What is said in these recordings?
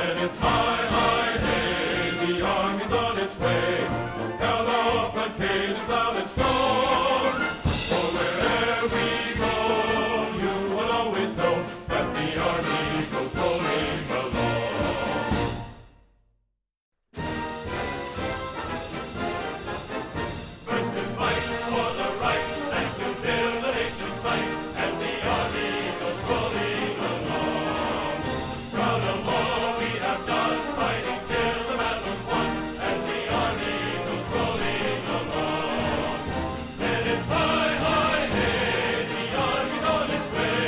Then it's hi, hi, hey, the army's on its way. Held off on cages loud and strong. For wherever we go, you will always know that the army goes rolling along. First to fight for the right and to build the nation's might, and the army goes rolling along. Proud of all we have done, fighting till the battle's won, and the army goes rolling along. Then it's hi, hi, hey, the army's on its way.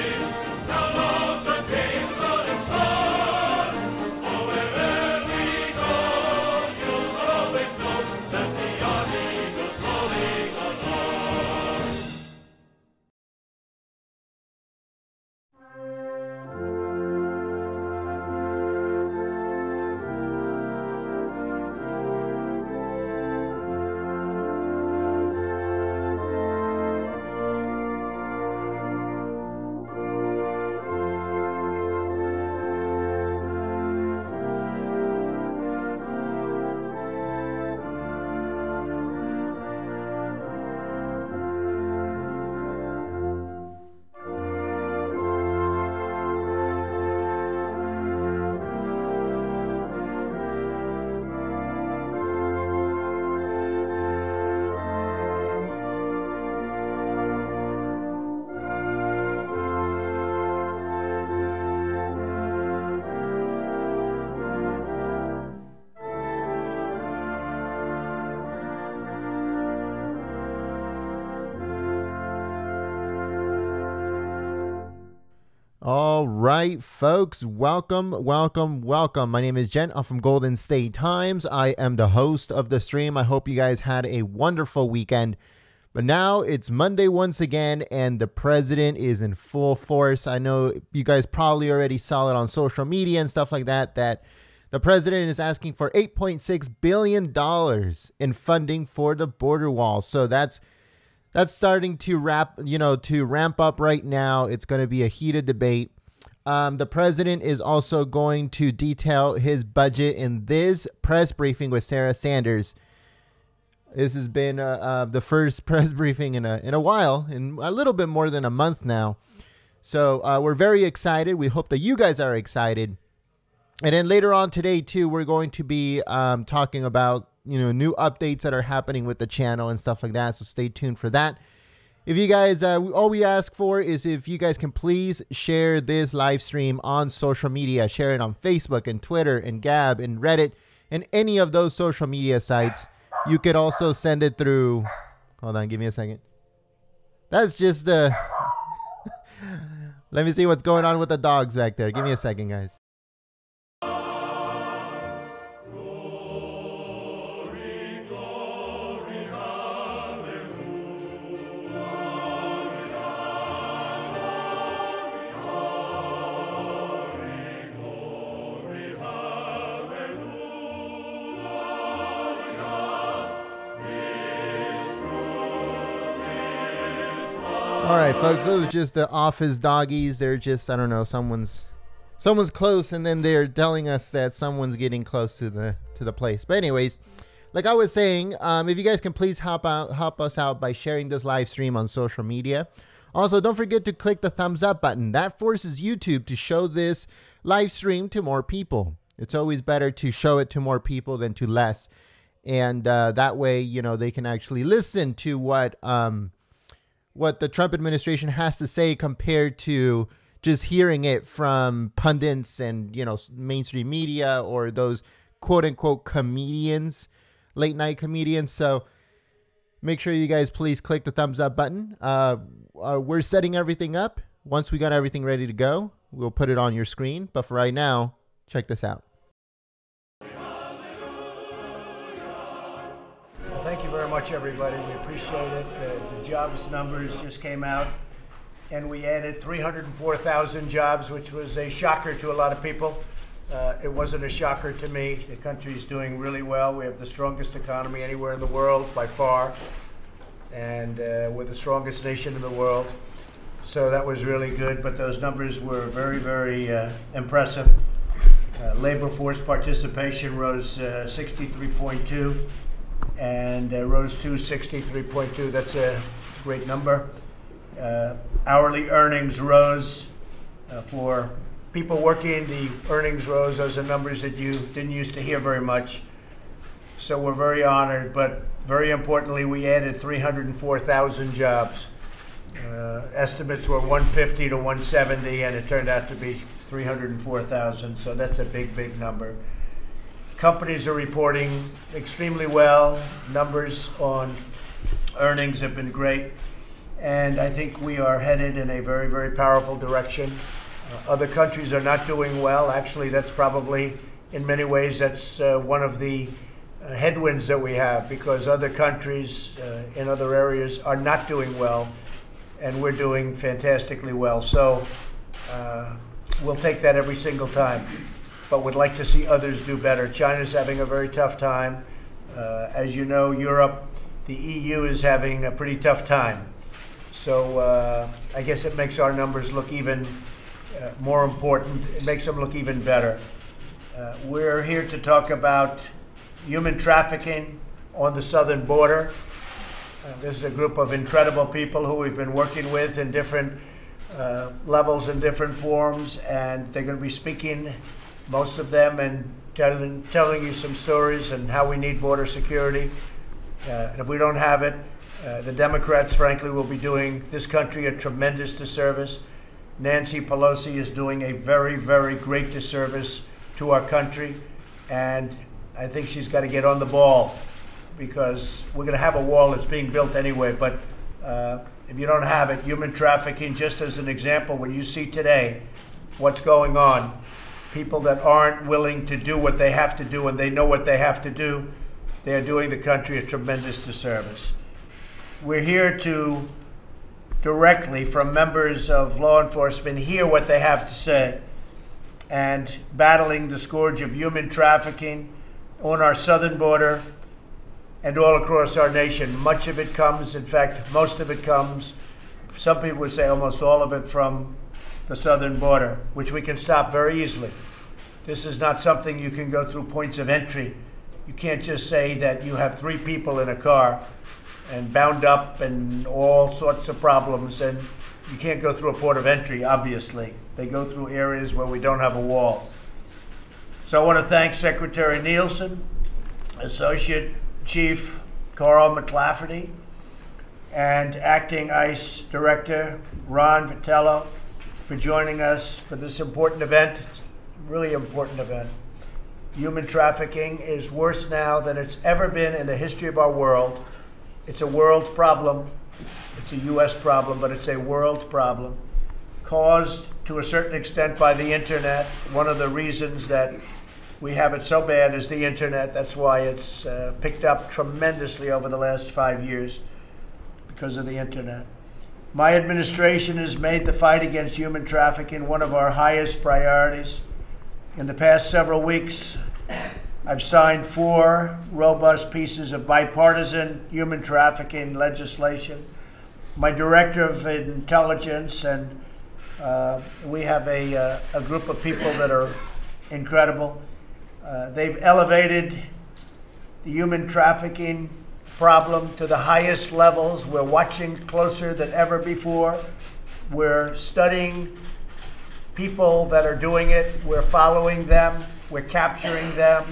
Round off the games on its run. For wherever we go, you will always know that the army goes rolling along. All right, folks, welcome. My name is Jen. I'm from Golden State Times. I am the host of the stream. I hope you guys had a wonderful weekend. But now it's Monday once again, and the president is in full force. I know you guys probably already saw it on social media and stuff like that, that the president is asking for $8.6 billion in funding for the border wall. So that's starting to ramp up right now. It's going to be a heated debate. The president is also going to detail his budget in this press briefing with Sarah Sanders. This has been the first press briefing in a while, in a little bit more than a month now. So we're very excited. We hope that you guys are excited. And then later on today, too, we're going to be talking about new updates that are happening with the channel and stuff like that. So stay tuned for that. If you guys, all we ask for is if you guys can please share this live stream on social media. Share it on Facebook and Twitter and Gab and Reddit and any of those social media sites. You could also send it through. Hold on, give me a second. That's just the. Let me see what's going on with the dogs back there. Give me a second, guys. All right, folks, those are just the office doggies. They're just, I don't know, someone's close, and then they're telling us that someone's getting close to the place. But anyways, like I was saying, if you guys can please help us out by sharing this live stream on social media. Also, don't forget to click the thumbs up button. That forces YouTube to show this live stream to more people. It's always better to show it to more people than to less. And that way, they can actually listen to what the Trump administration has to say compared to just hearing it from pundits and, mainstream media or those quote unquote comedians, late night comedians. So make sure you guys please click the thumbs up button. We're setting everything up. Once we got everything ready to go, we'll put it on your screen. But for right now, check this out. Thank you very much, everybody. We appreciate it. The jobs numbers just came out, and we added 304,000 jobs, which was a shocker to a lot of people. It wasn't a shocker to me. The country's doing really well. We have the strongest economy anywhere in the world by far, and we're the strongest nation in the world. So that was really good, but those numbers were very, very impressive. Labor force participation rose 63.2 and rose to 63.2. That's a great number. Hourly earnings rose for people working. The earnings rose. Those are numbers that you didn't used to hear very much. So we're very honored, but very importantly, we added 304,000 jobs. Estimates were 150 to 170, and it turned out to be 304,000, so that's a big, big number. Companies are reporting extremely well. Numbers on earnings have been great, and I think we are headed in a very, very powerful direction. Other countries are not doing well. Actually, that's probably, in many ways, that's one of the headwinds that we have, because other countries in other areas are not doing well, and we're doing fantastically well. So we'll take that every single time, but would like to see others do better. China's having a very tough time. As you know, Europe, the EU is having a pretty tough time. So I guess it makes our numbers look even more important. It makes them look even better. We're here to talk about human trafficking on the southern border. This is a group of incredible people who we've been working with in different levels and different forms, and they're going to be speaking, most of them, and telling you some stories and how we need border security. And if we don't have it, the Democrats, frankly, will be doing this country a tremendous disservice. Nancy Pelosi is doing a very, very great disservice to our country, and I think she's got to get on the ball, because we're going to have a wall that's being built anyway. But if you don't have it, human trafficking, just as an example, when you see today what's going on, people that aren't willing to do what they have to do and they know what they have to do, they're doing the country a tremendous disservice. We're here to directly, from members of law enforcement, hear what they have to say, and battling the scourge of human trafficking on our southern border and all across our nation. Much of it comes, in fact, most of it comes, some people would say almost all of it, from the southern border, which we can stop very easily. This is not something you can go through points of entry. You can't just say that you have 3 people in a car and bound up and all sorts of problems, and you can't go through a port of entry, obviously. They go through areas where we don't have a wall. So I want to thank Secretary Nielsen, Associate Chief Carl McLafferty, and Acting ICE Director Ron Vitello for joining us for this important event. It's a really important event. Human trafficking is worse now than it's ever been in the history of our world. It's a world problem. It's a U.S. problem, but it's a world problem, caused to a certain extent by the internet. One of the reasons that we have it so bad is the internet. That's why it's picked up tremendously over the last 5 years, because of the internet. My administration has made the fight against human trafficking one of our highest priorities. In the past several weeks, I've signed 4 robust pieces of bipartisan human trafficking legislation. My director of intelligence, and we have a group of people that are incredible. They've elevated the human trafficking problem to the highest levels. We're watching closer than ever before. We're studying people that are doing it. We're following them. We're capturing them.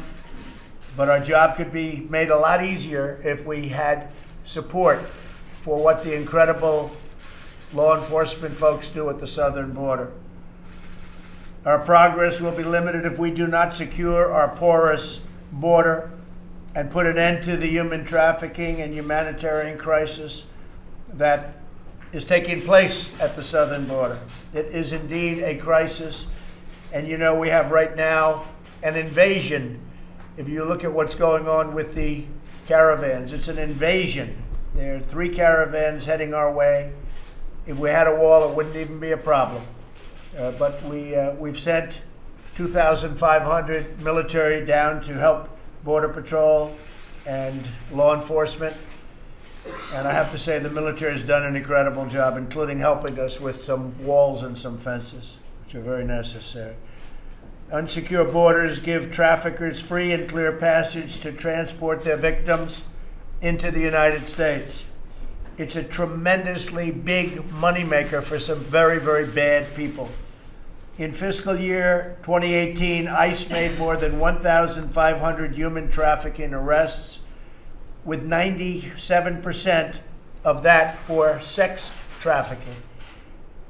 But our job could be made a lot easier if we had support for what the incredible law enforcement folks do at the southern border. Our progress will be limited if we do not secure our porous border and put an end to the human trafficking and humanitarian crisis that is taking place at the southern border. It is indeed a crisis. And you know, we have right now an invasion. If you look at what's going on with the caravans, it's an invasion. There are 3 caravans heading our way. If we had a wall, it wouldn't even be a problem. But we've sent 2,500 military down to help Border Patrol and law enforcement. And I have to say the military has done an incredible job, including helping us with some walls and some fences, which are very necessary. Unsecure borders give traffickers free and clear passage to transport their victims into the United States. It's a tremendously big moneymaker for some very, very bad people. In fiscal year 2018, ICE made more than 1,500 human trafficking arrests, with 97% of that for sex trafficking.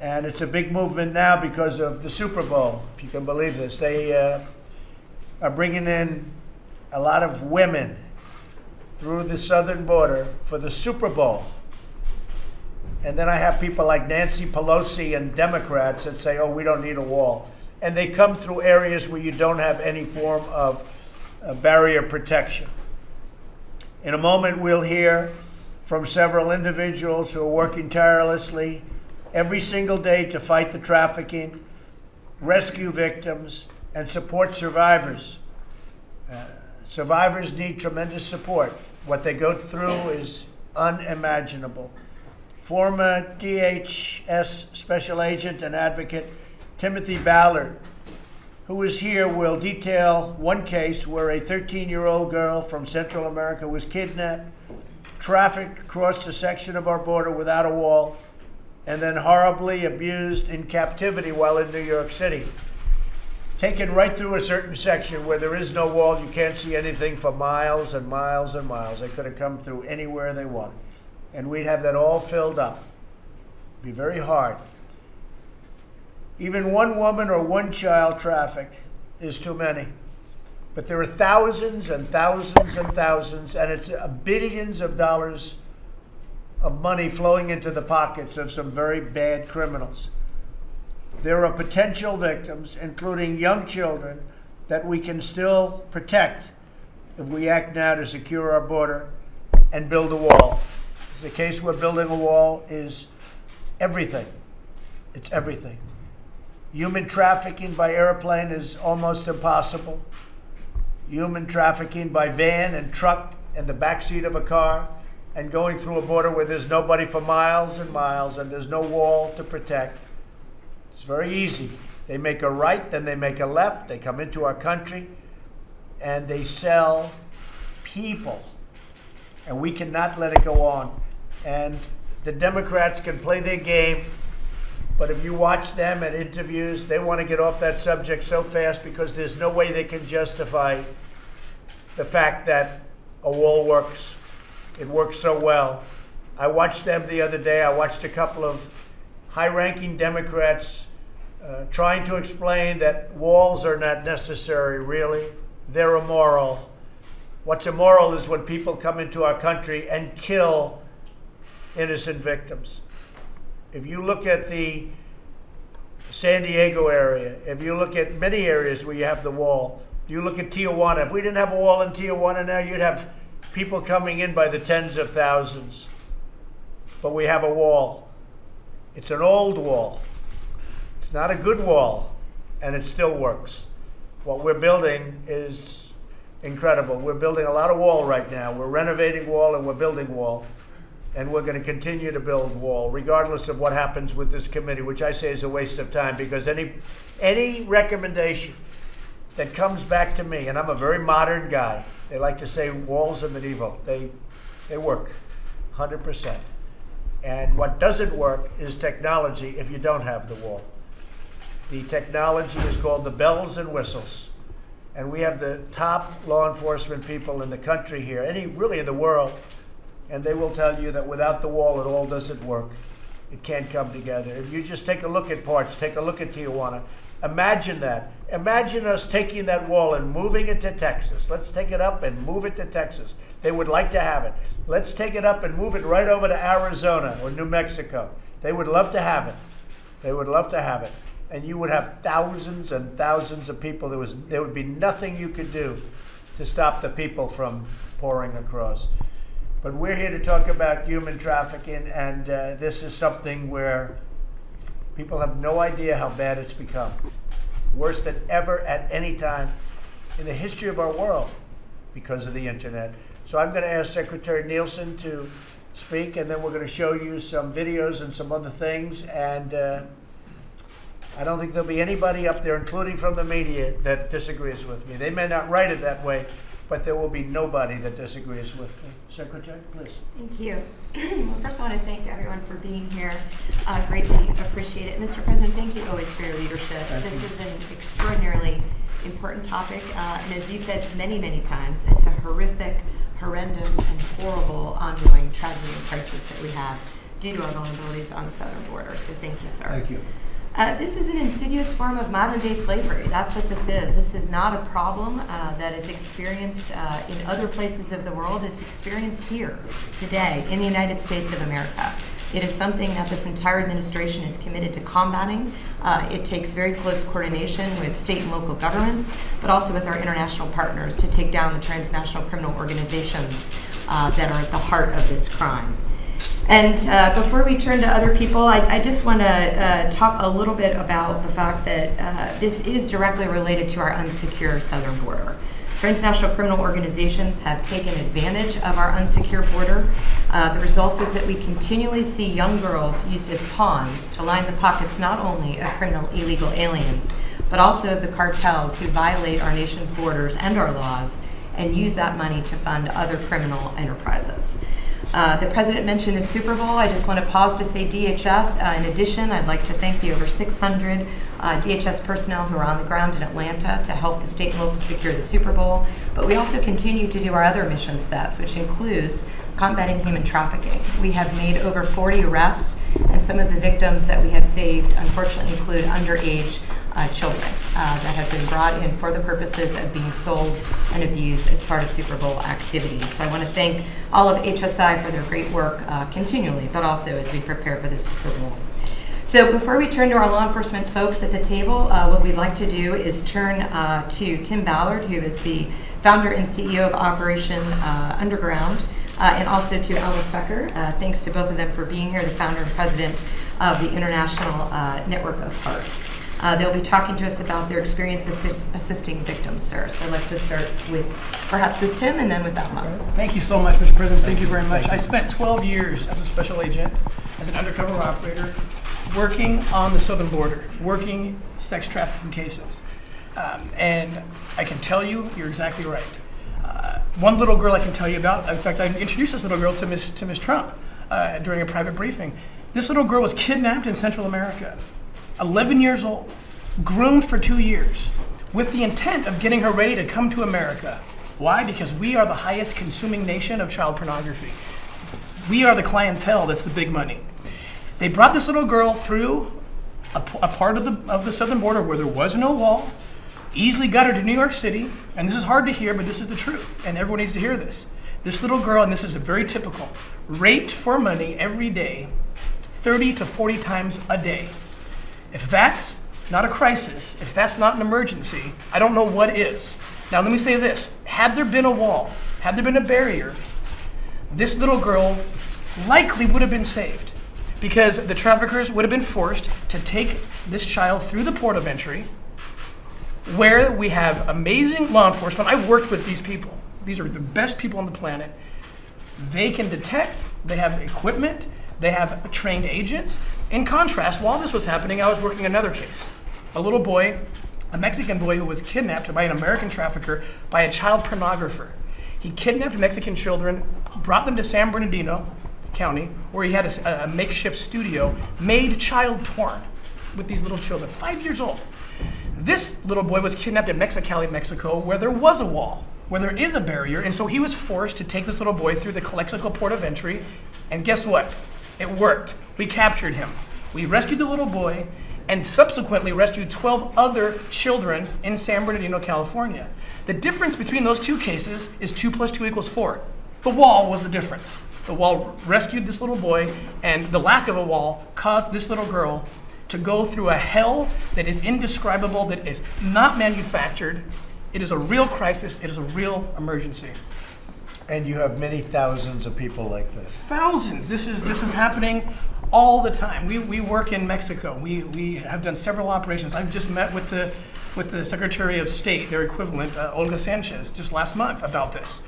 And it's a big movement now because of the Super Bowl, if you can believe this. They are bringing in a lot of women through the southern border for the Super Bowl. And then I have people like Nancy Pelosi and Democrats that say, oh, we don't need a wall. And they come through areas where you don't have any form of barrier protection. In a moment, we'll hear from several individuals who are working tirelessly every single day to fight the trafficking, rescue victims, and support survivors. Survivors need tremendous support. What they go through is unimaginable. Former DHS Special Agent and Advocate Timothy Ballard, who is here, will detail one case where a 13-year-old girl from Central America was kidnapped, trafficked across a section of our border without a wall, and then horribly abused in captivity while in New York City. Taken right through a certain section where there is no wall, you can't see anything for miles and miles and miles. They could have come through anywhere they wanted. And we'd have that all filled up. It'd be very hard. Even one woman or one child trafficked is too many. But there are thousands and thousands and thousands, and it's billions of dollars of money flowing into the pockets of some very bad criminals. There are potential victims, including young children, that we can still protect if we act now to secure our border and build a wall. The case we're building a wall is everything. It's everything. Human trafficking by airplane is almost impossible. Human trafficking by van and truck and the backseat of a car, and going through a border where there's nobody for miles and miles and there's no wall to protect. It's very easy. They make a right, then they make a left. They come into our country and they sell people. And we cannot let it go on. And the Democrats can play their game, but if you watch them at interviews, they want to get off that subject so fast because there's no way they can justify the fact that a wall works. It works so well. I watched them the other day. I watched a couple of high-ranking Democrats trying to explain that walls are not necessary, really. They're immoral. What's immoral is when people come into our country and kill innocent victims. If you look at the San Diego area, if you look at many areas where you have the wall, you look at Tijuana. If we didn't have a wall in Tijuana now, you'd have people coming in by the tens of thousands. But we have a wall. It's an old wall. It's not a good wall, and it still works. What we're building is incredible. We're building a lot of wall right now. We're renovating wall and we're building wall. And we're going to continue to build wall, regardless of what happens with this committee, which I say is a waste of time, because any recommendation that comes back to me, and I'm a very modern guy, they like to say walls are medieval. They work, 100%. And what doesn't work is technology if you don't have the wall. The technology is called the bells and whistles. And we have the top law enforcement people in the country here, really in the world, and they will tell you that without the wall, it all doesn't work. It can't come together. If you just take a look at parts, take a look at Tijuana, imagine that. Imagine us taking that wall and moving it to Texas. Let's take it up and move it to Texas. They would like to have it. Let's take it up and move it right over to Arizona or New Mexico. They would love to have it. They would love to have it. And you would have thousands and thousands of people. There would be nothing you could do to stop the people from pouring across. But we're here to talk about human trafficking, and this is something where people have no idea how bad it's become. Worse than ever at any time in the history of our world because of the internet. So I'm going to ask Secretary Nielsen to speak, and then we're going to show you some videos and some other things. And I don't think there'll be anybody up there, including from the media, that disagrees with me. They may not write it that way, but there will be nobody that disagrees with me. Secretary, please. Thank you. Well, first I want to thank everyone for being here. Greatly appreciate it. Mr. President, thank you always for your leadership. This is an extraordinarily important topic, and as you've said many, many times, it's a horrific, horrendous, and horrible ongoing tragedy and crisis that we have due to our vulnerabilities on the southern border. So thank you, sir. Thank you. This is an insidious form of modern-day slavery. That's what this is. This is not a problem that is experienced in other places of the world. It's experienced here, today, in the United States of America. It is something that this entire administration is committed to combating. It takes very close coordination with state and local governments, but also with our international partners to take down the transnational criminal organizations that are at the heart of this crime. And before we turn to other people, I just want to talk a little bit about the fact that this is directly related to our unsecure southern border. Transnational criminal organizations have taken advantage of our unsecure border. The result is that we continually see young girls used as pawns to line the pockets not only of criminal illegal aliens, but also of the cartels who violate our nation's borders and our laws and use that money to fund other criminal enterprises. The President mentioned the Super Bowl. I just want to pause to say DHS. In addition, I'd like to thank the over 600 DHS personnel who are on the ground in Atlanta to help the state and local secure the Super Bowl. But we also continue to do our other mission sets, which includes combating human trafficking. We have made over 40 arrests, and some of the victims that we have saved, unfortunately, include underage children that have been brought in for the purposes of being sold and abused as part of Super Bowl activities. So I want to thank all of HSI for their great work continually, but also as we prepare for the Super Bowl. So before we turn to our law enforcement folks at the table, what we'd like to do is turn to Tim Ballard, who is the founder and CEO of Operation Underground, and also to Alma Becker. Thanks to both of them for being here, the founder and president of the International Network of Hearts. They'll be talking to us about their experience assisting victims, sir. So I'd like to start with, perhaps with Tim and then with Alma. Thank you so much, Mr. President. Thank you very much. I spent 12 years as a special agent, as an undercover operator, working on the southern border, working sex trafficking cases. And I can tell you, you're exactly right. One little girl I can tell you about, in fact, I introduced this little girl to Miss Trump during a private briefing. This little girl was kidnapped in Central America, 11 years old, groomed for 2 years, with the intent of getting her ready to come to America. Why? Because we are the highest consuming nation of child pornography. We are the clientele that's the big money. They brought this little girl through a part of the southern border where there was no wall, easily got her to New York City, and this is hard to hear, but this is the truth, and everyone needs to hear this. This little girl, and this is very typical, raped for money every day, 30 to 40 times a day. If that's not a crisis, if that's not an emergency, I don't know what is. Now let me say this, had there been a wall, had there been a barrier, this little girl likely would have been saved, because the traffickers would have been forced to take this child through the port of entry, where we have amazing law enforcement. I've worked with these people. These are the best people on the planet. They can detect, they have equipment, they have trained agents. In contrast, while this was happening, I was working another case. A little boy, a Mexican boy who was kidnapped by an American trafficker by a child pornographer. He kidnapped Mexican children, brought them to San Bernardino County, where he had a makeshift studio, made child porn with these little children, 5 years old. This little boy was kidnapped in Mexicali, Mexico, where there was a wall, where there is a barrier, and so he was forced to take this little boy through the Calexico port of entry, and guess what? It worked. We captured him. We rescued the little boy, and subsequently rescued 12 other children in San Bernardino, California. The difference between those two cases is 2 + 2 = 4. The wall was the difference. The wall rescued this little boy, and the lack of a wall caused this little girl to go through a hell that is indescribable, that is not manufactured. It is a real crisis. It is a real emergency. And you have many thousands of people like this. Thousands. This is happening all the time. We work in Mexico. We have done several operations. I've just met with the Secretary of State, their equivalent, Olga Sanchez, just last month about this.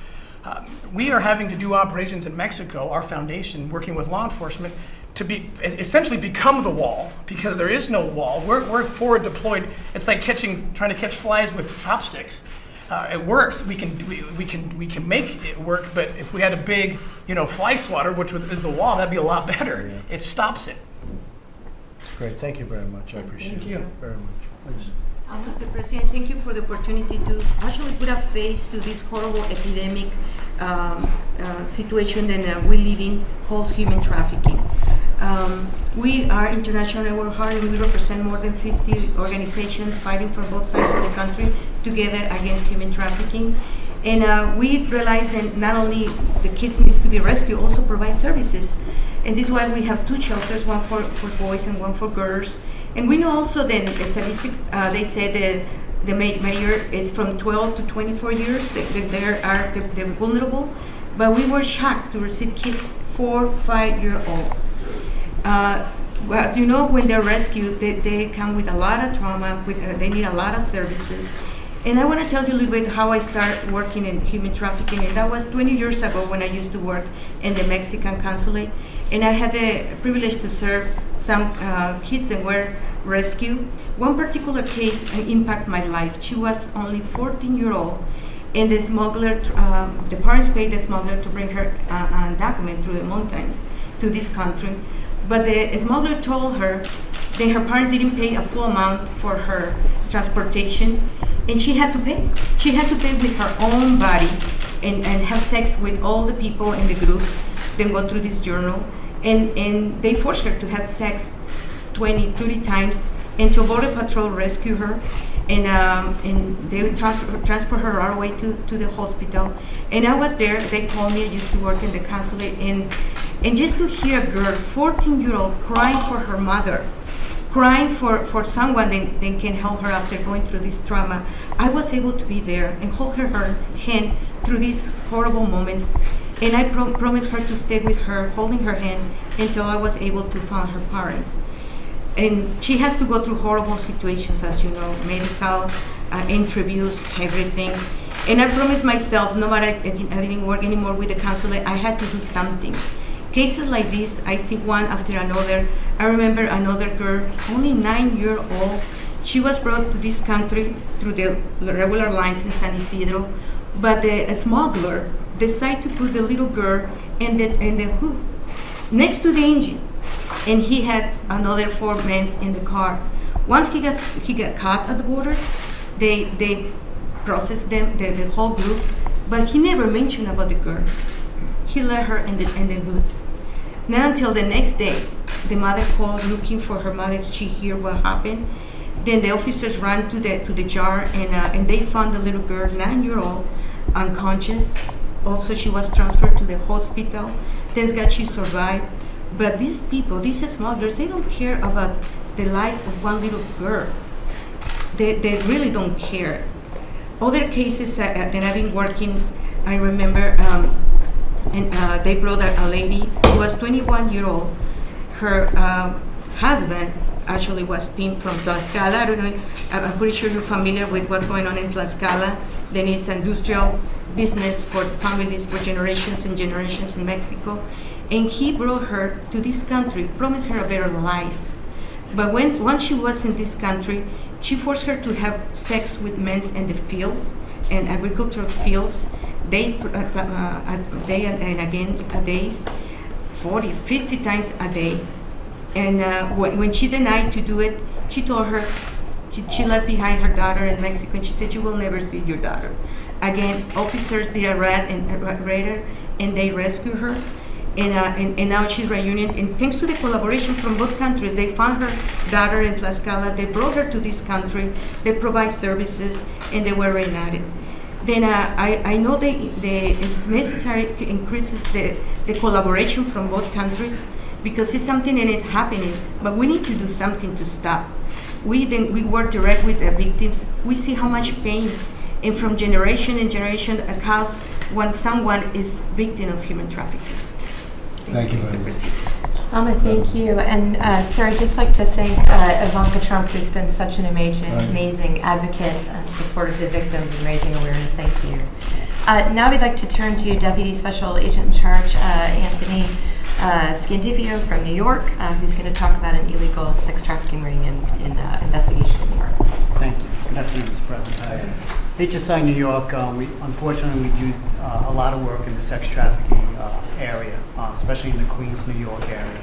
We are having to do operations in Mexico, our foundation, working with law enforcement, to be essentially become the wall, because there is no wall. We're forward deployed. It's like trying to catch flies with chopsticks. It works. We can make it work. But if we had a big, fly swatter, which is the wall, that'd be a lot better. Yeah. It stops it. That's great. Thank you very much. I appreciate it very much. Please. Mr. President, thank you for the opportunity to actually put a face to this horrible epidemic situation that we live in, called human trafficking. We are international, we're hard, and we represent more than 50 organizations fighting for both sides of the country together against human trafficking. And we realize that not only the kids needs to be rescued, also provide services. And this is why we have 2 shelters, one for boys and one for girls. And we know also that the statistic, they said that the mayor is from 12 to 24 years, they're vulnerable. But we were shocked to receive kids 4, 5-year-old. As you know, when they're rescued, they come with a lot of trauma, they need a lot of services. And I want to tell you a little bit how I started working in human trafficking. And that was 20 years ago when I used to work in the Mexican consulate. And I had the privilege to serve some kids that were rescued. One particular case impacted my life. She was only 14-year-old, and the smuggler, the parents paid the smuggler to bring her undocumented through the mountains to this country. But the smuggler told her that her parents didn't pay a full amount for her transportation, and she had to pay. She had to pay with her own body and have sex with all the people in the group, then go through this journal. And they forced her to have sex 20, 30 times until Border Patrol rescued her, and they would transport her all the way to the hospital. And I was there, they called me, I used to work in the consulate, and just to hear a girl, 14-year-old, crying for her mother, crying for someone that can help her after going through this trauma. I was able to be there and hold her hand through these horrible moments. And I promised her to stay with her, holding her hand, until I was able to find her parents. And she has to go through horrible situations, as you know, medical interviews, everything. And I promised myself, no matter I didn't work anymore with the consulate, I had to do something. Cases like this, I see one after another. I remember another girl, only 9-year-old. She was brought to this country through the regular lines in San Isidro, but the smuggler decided to put the little girl in the hood next to the engine, and he had another 4 men in the car. Once he got caught at the border, they processed them, the whole group, but he never mentioned about the girl. He let her in the hood. Not until the next day, the mother called looking for her mother. She heard what happened. Then the officers ran to the jar, and they found the little girl, 9-year-old, unconscious. Also, she was transferred to the hospital. Thank God she survived. But these people, these smugglers, they don't care about the life of one little girl. They really don't care. Other cases that I've been working, I remember, they brought a lady. She was 21-year-old. Her husband actually was pimped from Tlaxcala. I don't know, I'm pretty sure you're familiar with what's going on in Tlaxcala. Then it's industrial business for families for generations and generations in Mexico. And he brought her to this country, promised her a better life. But once she was in this country, she forced her to have sex with men in the fields and agricultural fields. Day and again a days, 40, 50 times a day. And when she denied to do it, she told her, she left behind her daughter in Mexico, and she said, "You will never see your daughter." Again, officers did a raid her, and they rescued her. And now she's reunited. And thanks to the collaboration from both countries, they found her daughter in Tlaxcala. They brought her to this country. They provide services, and they were reunited. Then I know it's necessary to increase the collaboration from both countries, because it's something that is happening, but we need to do something to stop. We work direct with the victims. We see how much pain, and from generation and generation, occurs when someone is victim of human trafficking. Thank you, Mr. President. Thank you. And sir, I'd just like to thank Ivanka Trump, who's been such an amazing advocate and support of the victims and raising awareness. Thank you. Now we'd like to turn to Deputy Special Agent in Charge, Anthony. Scandivio from New York, who's going to talk about an illegal sex trafficking ring in investigation in New York. Thank you. Good afternoon, Mr. President. HSI New York, unfortunately we do a lot of work in the sex trafficking area, especially in the Queens, New York area.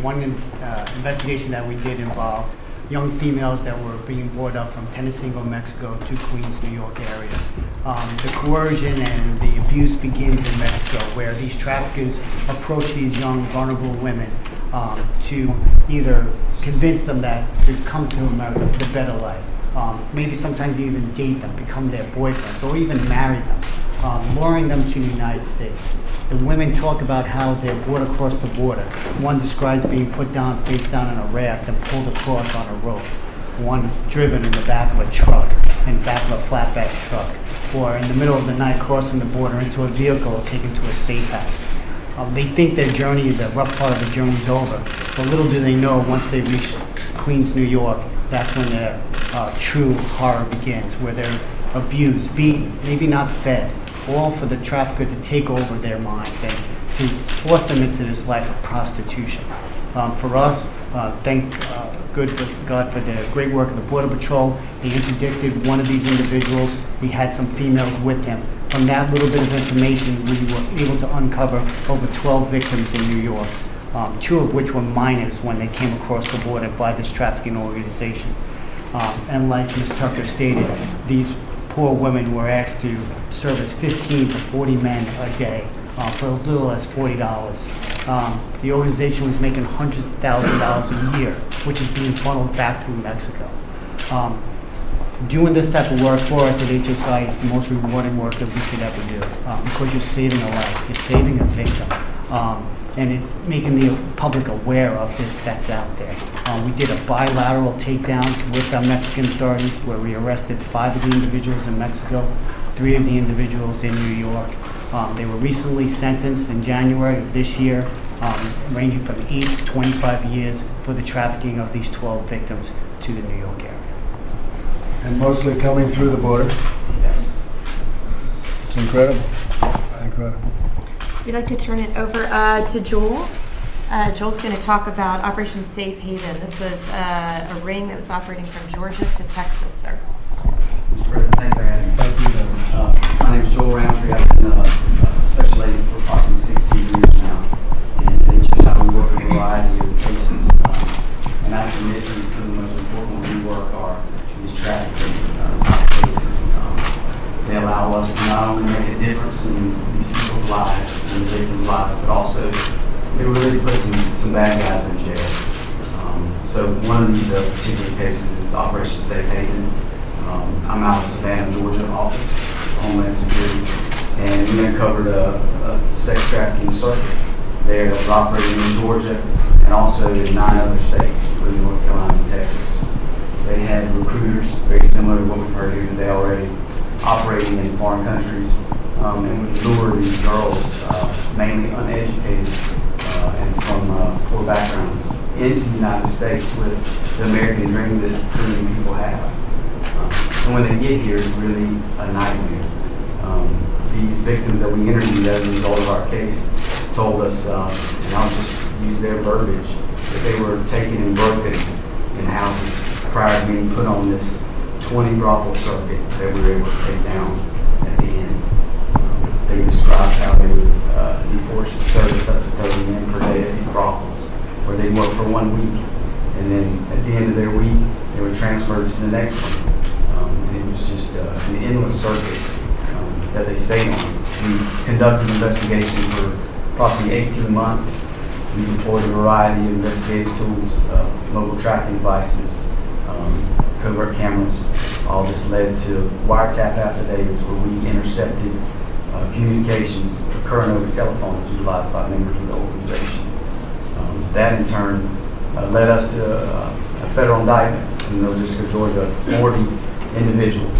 One investigation that we did involved young females that were being brought up from Tenancingo, Mexico to Queens, New York area. The coercion and the abuse begins in Mexico, where these traffickers approach these young, vulnerable women to either convince them that to come to America for the better life, maybe sometimes even date them, become their boyfriends, or even marry them, luring them to the United States. The women talk about how they're brought across the border. One describes being put down, face down in a raft and pulled across on a rope. One driven in the back of a truck, in the back of a flatbed truck, or in the middle of the night crossing the border into a vehicle or taken to a safe house. They think their journey, the rough part of the journey is over, but little do they know once they reach Queens, New York, that's when their true horror begins, where they're abused, beaten, maybe not fed, all for the trafficker to take over their minds and to force them into this life of prostitution. For us, thank God for the great work of the Border Patrol. They interdicted one of these individuals. He had some females with him. From that little bit of information, we were able to uncover over 12 victims in New York, 2 of which were minors when they came across the border by this trafficking organization. And like Ms. Tucker stated, these poor women were asked to service 15 to 40 men a day for as little as $40. The organization was making hundreds of thousands of dollars a year, which is being funneled back through Mexico. Doing this type of work for us at HSI is the most rewarding work that we could ever do, because you're saving a life, you're saving a victim, and it's making the public aware of this that's out there. We did a bilateral takedown with the Mexican authorities where we arrested 5 of the individuals in Mexico, 3 of the individuals in New York. They were recently sentenced in January of this year, ranging from 8 to 25 years for the trafficking of these 12 victims to the New York area. And mostly coming through the border. Yes. It's incredible. Incredible. So we'd like to turn it over to Joel. Joel's going to talk about Operation Safe Haven. This was a ring that was operating from Georgia to Texas, sir. Mr. President, thank you for having me. Thank you. My name is Joel Roundtree. I've been a special agent for approximately 16 years now. And it's just how we work a variety of cases. And I submit to you some of the most important ones we work are these trafficking type cases. They allow us to not only make a difference in these people's lives and the victims' lives, but also they really put some bad guys in jail. So one of these particular cases is Operation Safe Haven. I'm out of Savannah, Georgia office, Homeland Security, and we uncovered a sex trafficking circuit there that was operating in Georgia and also in 9 other states, including North Carolina and Texas. They had recruiters, very similar to what we've heard here today already, operating in foreign countries and would lure these girls, mainly uneducated and from poor backgrounds, into the United States with the American dream that so many people have. And when they get here, it's really a nightmare. These victims that we interviewed as a result of our case told us, and I'll just use their verbiage, that they were taken and broken in houses prior to being put on this 20 brothel circuit that we were able to take down at the end. They described how they would be forced to service up to 30 men per day at these brothels, where they'd work for 1 week, and then at the end of their week, they were transferred to the next one. And it was just an endless circuit that they stayed on. We conducted investigations for approximately 18 months. We deployed a variety of investigative tools, mobile tracking devices, covert cameras. All this led to wiretap affidavits where we intercepted communications occurring over telephones utilized by members of the organization. That in turn led us to a federal indictment in the District of Georgia of 40 individuals.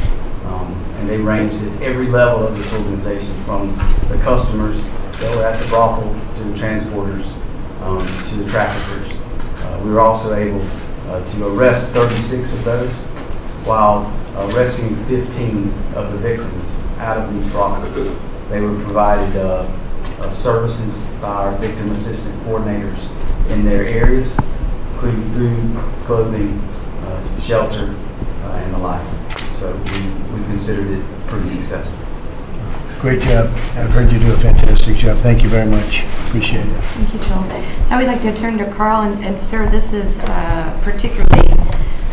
And they ranged at every level of this organization, from the customers that were at the brothel to the transporters to the traffickers. We were also able to arrest 36 of those while rescuing 15 of the victims out of these brothels. They were provided services by our victim assistant coordinators in their areas, including food, clothing, shelter, and the like. So we considered it pretty successful. Great job. I've heard you do a fantastic job. Thank you very much. Appreciate it. Thank you, Joel. Now we'd like to turn to Carl, and sir, this is particularly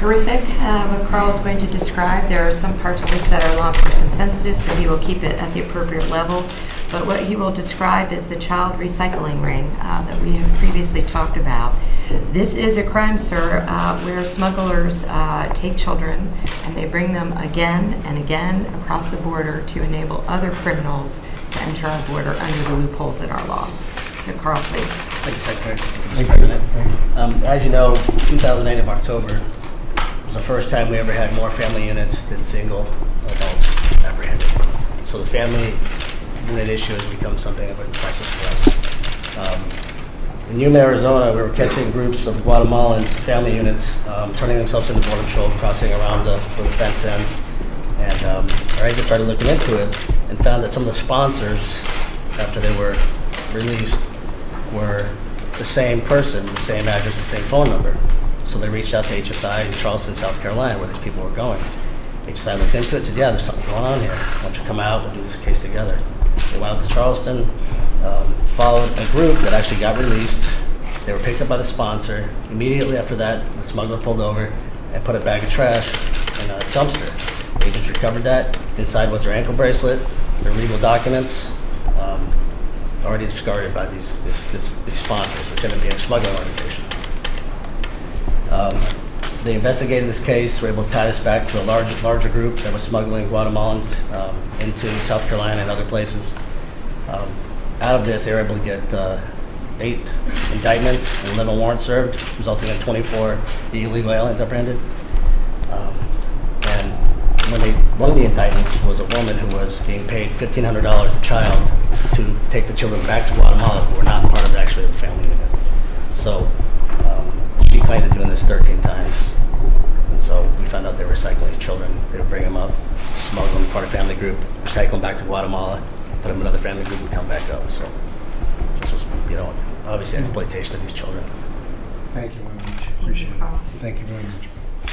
horrific, what Carl is going to describe. There are some parts of this that are law enforcement sensitive, so he will keep it at the appropriate level. But what he will describe is the child recycling ring that we have previously talked about. This is a crime, sir, where smugglers take children and they bring them again and again across the border to enable other criminals to enter our border under the loopholes in our laws. So, Carl, please. Thank you, Secretary. Mr. President. As you know, 2008 of October was the first time we ever had more family units than single adults apprehended. So the family unit issue has become something of a crisis for us. In Yuma, Arizona, we were catching groups of Guatemalans, family units, turning themselves into border patrol, crossing around where the fence ends. And our agents started looking into it and found that some of the sponsors, after they were released, were the same person, the same address, the same phone number. So they reached out to HSI in Charleston, South Carolina, where these people were going. HSI looked into it, said, yeah, there's something going on here. Why don't you come out, we'll do this case together. They went out to Charleston, followed a group that actually got released. They were picked up by the sponsor. Immediately after that, the smuggler pulled over and put a bag of trash in a dumpster. The agents recovered that. Inside was their ankle bracelet, their legal documents, already discarded by these sponsors, which ended up being a smuggling organization. They investigated this case, were able to tie this back to a larger group that was smuggling Guatemalans into South Carolina and other places. Out of this, they were able to get 8 indictments and 11 warrants served, resulting in 24 illegal aliens apprehended. And one of the indictments was a woman who was being paid $1,500 a child to take the children back to Guatemala who were not part of actually the family unit. So she claimed to doing this 13 times. And so we found out they were recycling these children. They would bring them up, smuggle them, part of a family group, recycle them back to Guatemala, put them in another family group and come back out. So this was, obviously exploitation of these children. Thank you very much. Appreciate it. Thank you very much.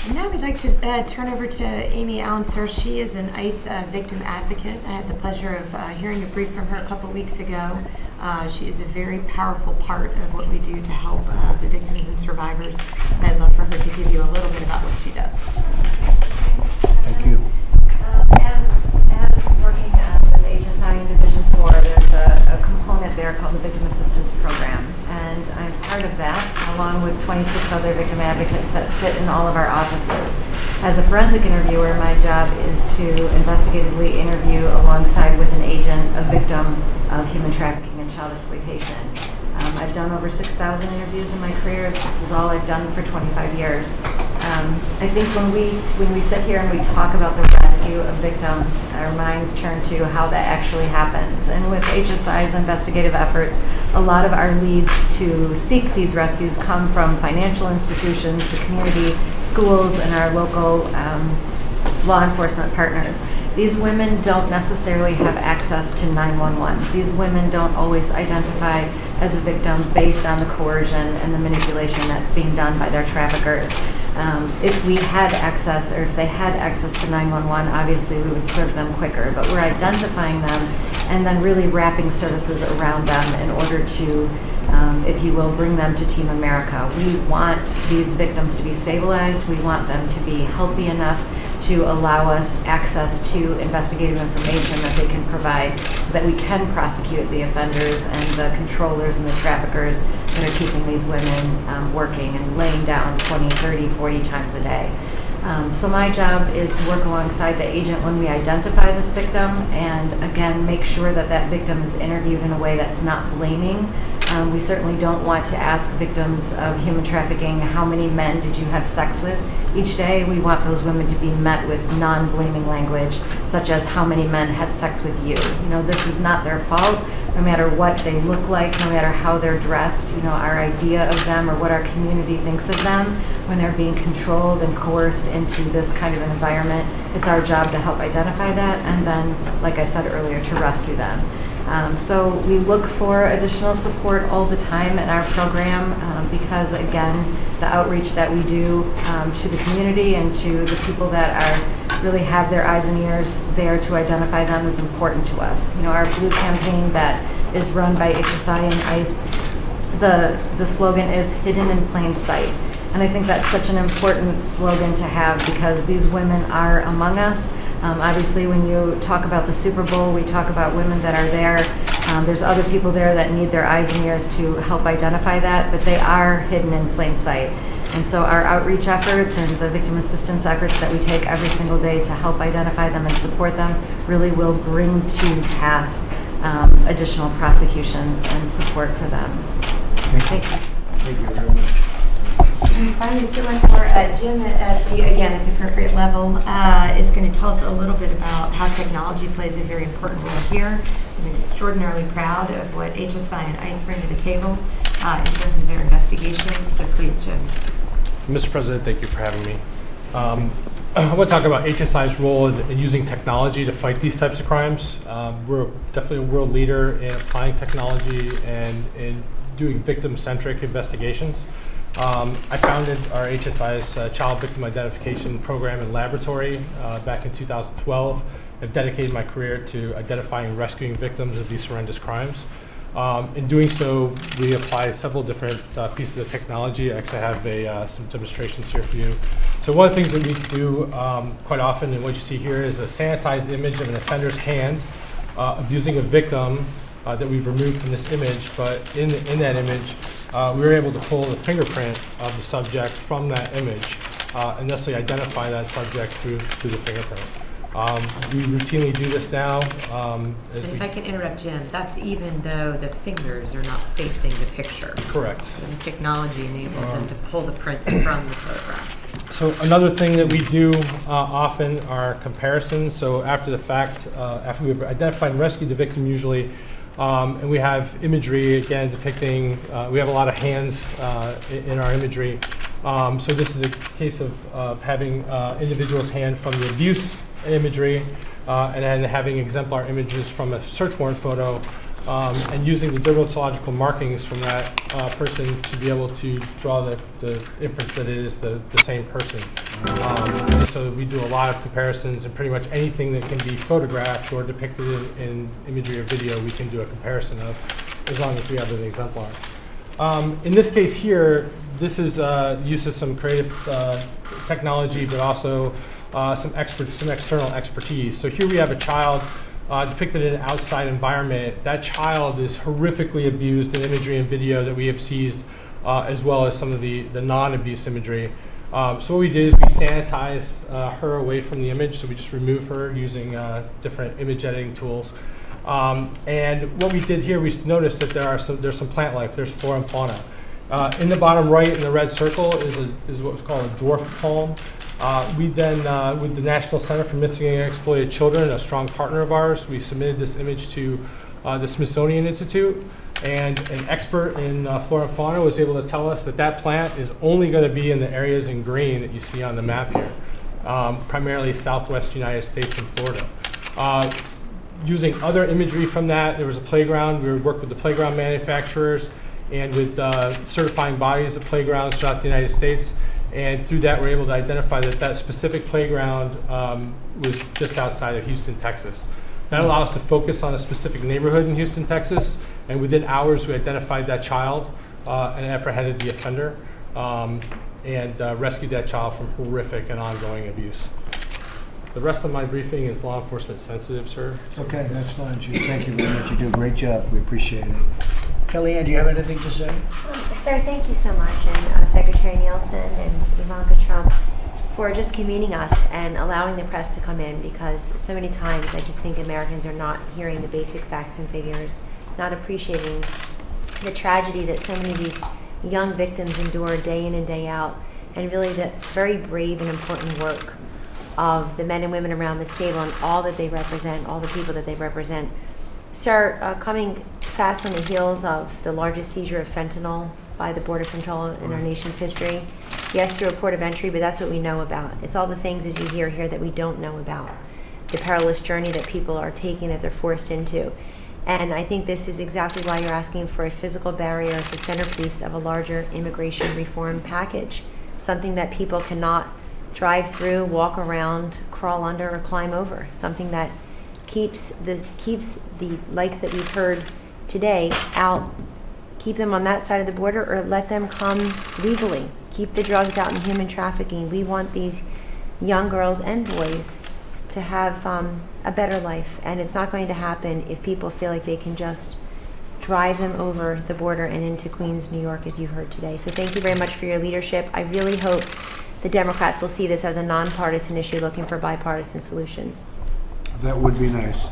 And now we'd like to turn over to Amy Allen, sir. She is an ICE victim advocate. I had the pleasure of hearing a brief from her a couple weeks ago. She is a very powerful part of what we do to help the victims and survivors. And I'd love for her to give you a little bit about what she does. Thank you. As working with HSI in Division 4, there's a component there called the Victim Assistance Program. And I'm part of that, along with 26 other victim advocates that sit in all of our offices. As a forensic interviewer, my job is to investigatively interview alongside with an agent a victim of human trafficking and child exploitation. I've done over 6,000 interviews in my career. This is all I've done for 25 years. I think when we sit here and we talk about the rescue of victims, our minds turn to how that actually happens. And with HSI's investigative efforts, a lot of our leads to seek these rescues come from financial institutions, the community, schools, and our local law enforcement partners. These women don't necessarily have access to 911. These women don't always identify as a victim based on the coercion and the manipulation that's being done by their traffickers. If we had access, or if they had access to 911, obviously we would serve them quicker, but we're identifying them and then really wrapping services around them in order to, if you will, bring them to Team America. We want these victims to be stabilized. We want them to be healthy enough to allow us access to investigative information that they can provide so that we can prosecute the offenders and the controllers and the traffickers that are keeping these women working and laying down 20, 30, 40 times a day. So my job is to work alongside the agent when we identify this victim and, again, make sure that that victim is interviewed in a way that's not blaming. We certainly don't want to ask victims of human trafficking, how many men did you have sex with? Each day we want those women to be met with non-blaming language, such as how many men had sex with you. This is not their fault, no matter what they look like, no matter how they're dressed. Our idea of them or what our community thinks of them when they're being controlled and coerced into this kind of an environment, it's our job to help identify that and then, like I said earlier, to rescue them. So we look for additional support all the time in our program because, again, the outreach that we do to the community and to the people that are really have their eyes and ears there to identify them is important to us. You know, our Blue campaign that is run by HSI and ICE, the slogan is hidden in plain sight. And I think that's such an important slogan to have because these women are among us. Obviously, when you talk about the Super Bowl, we talk about women that are there. There's other people there that need their eyes and ears to help identify that, but they are hidden in plain sight. And so our outreach efforts and the victim assistance efforts that we take every single day to help identify them and support them really will bring to pass additional prosecutions and support for them. Thank you. Thank you very much. And finally, still one for Jim, again, at the appropriate level, is going to tell us a little bit about how technology plays a very important role here. I'm extraordinarily proud of what HSI and ICE bring to the table in terms of their investigations. So please, Jim. Mr. President, thank you for having me. I want to talk about HSI's role in using technology to fight these types of crimes. We're definitely a world leader in applying technology and in doing victim-centric investigations. I founded our HSI's Child Victim Identification Program and Laboratory back in 2012. I've dedicated my career to identifying and rescuing victims of these horrendous crimes. In doing so, we apply several different pieces of technology. I actually have some demonstrations here for you. So one of the things that we do quite often, and what you see here, is a sanitized image of an offender's hand abusing a victim that we've removed from this image, but in that image, we were able to pull the fingerprint of the subject from that image and thusly identify that subject through the fingerprint. We routinely do this now. And if I can interrupt, Jim, that's even though the fingers are not facing the picture. Correct. So the technology enables them to pull the prints from the photograph. So another thing that we do often are comparisons. So after the fact, after we've identified and rescued the victim usually, and we have imagery, again, depicting, we have a lot of hands in our imagery. So this is a case of having individual's hand from the abuse imagery and then having exemplar images from a search warrant photo and using the dermatological markings from that person to be able to draw the inference that it is the same person. So we do a lot of comparisons, and pretty much anything that can be photographed or depicted in imagery or video, we can do a comparison of, as long as we have an exemplar. In this case here, this is use of some creative technology, but also some external expertise. So here we have a child depicted in an outside environment. That child is horrifically abused in imagery and video that we have seized, as well as some of the non-abuse imagery. So what we did is we sanitized her away from the image, so we just remove her using different image editing tools. And what we did here, we noticed that there's some plant life, there's flora and fauna. In the bottom right, in the red circle, is what was called a dwarf palm. We then, with the National Center for Missing and Exploited Children, a strong partner of ours, we submitted this image to the Smithsonian Institute, and an expert in flora and fauna was able to tell us that that plant is only going to be in the areas in green that you see on the map here, primarily Southwest United States and Florida. Using other imagery from that, there was a playground. We worked with the playground manufacturers and with certifying bodies of playgrounds throughout the United States. And through that, we're able to identify that that specific playground was just outside of Houston, Texas. That allowed us to focus on a specific neighborhood in Houston, Texas. And within hours, we identified that child and apprehended the offender and rescued that child from horrific and ongoing abuse. The rest of my briefing is law enforcement sensitive, sir. Okay, that's fine, Chief. Thank you very much. You do a great job. We appreciate it. Kellyanne, do you have anything to say? Sir, thank you so much, and Secretary Nielsen and Ivanka Trump for just convening us and allowing the press to come in, because so many times I just think Americans are not hearing the basic facts and figures, not appreciating the tragedy that so many of these young victims endure day in and day out, and really the very brave and important work of the men and women around this table and all that they represent, all the people that they represent. Sir, coming fast on the heels of the largest seizure of fentanyl by the Border Control in our nation's history. Yes, through a port of entry, but that's what we know about. It's all the things, as you hear here, that we don't know about. The perilous journey that people are taking, that they're forced into. And I think this is exactly why you're asking for a physical barrier as the centerpiece of a larger immigration reform package, something that people cannot drive through, walk around, crawl under, or climb over, something that keeps the likes that we've heard today out, keep them on that side of the border, or let them come legally, keep the drugs out in human trafficking. We want these young girls and boys to have a better life, and it's not going to happen if people feel like they can just drive them over the border and into Queens, New York, as you heard today. So thank you very much for your leadership. I really hope the Democrats will see this as a nonpartisan issue, looking for bipartisan solutions. That would be nice.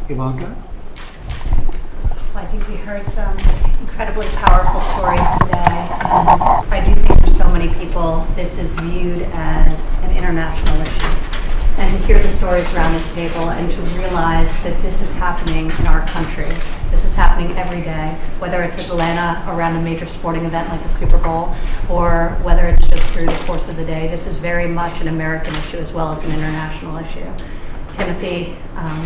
Ivanka? Well, I think we heard some incredibly powerful stories today, and I do think for so many people this is viewed as an international issue. And to hear the stories around this table and to realize that this is happening in our country. This is happening every day, whether it's Atlanta around a major sporting event like the Super Bowl, or whether it's just through the course of the day. This is very much an American issue as well as an international issue. Timothy,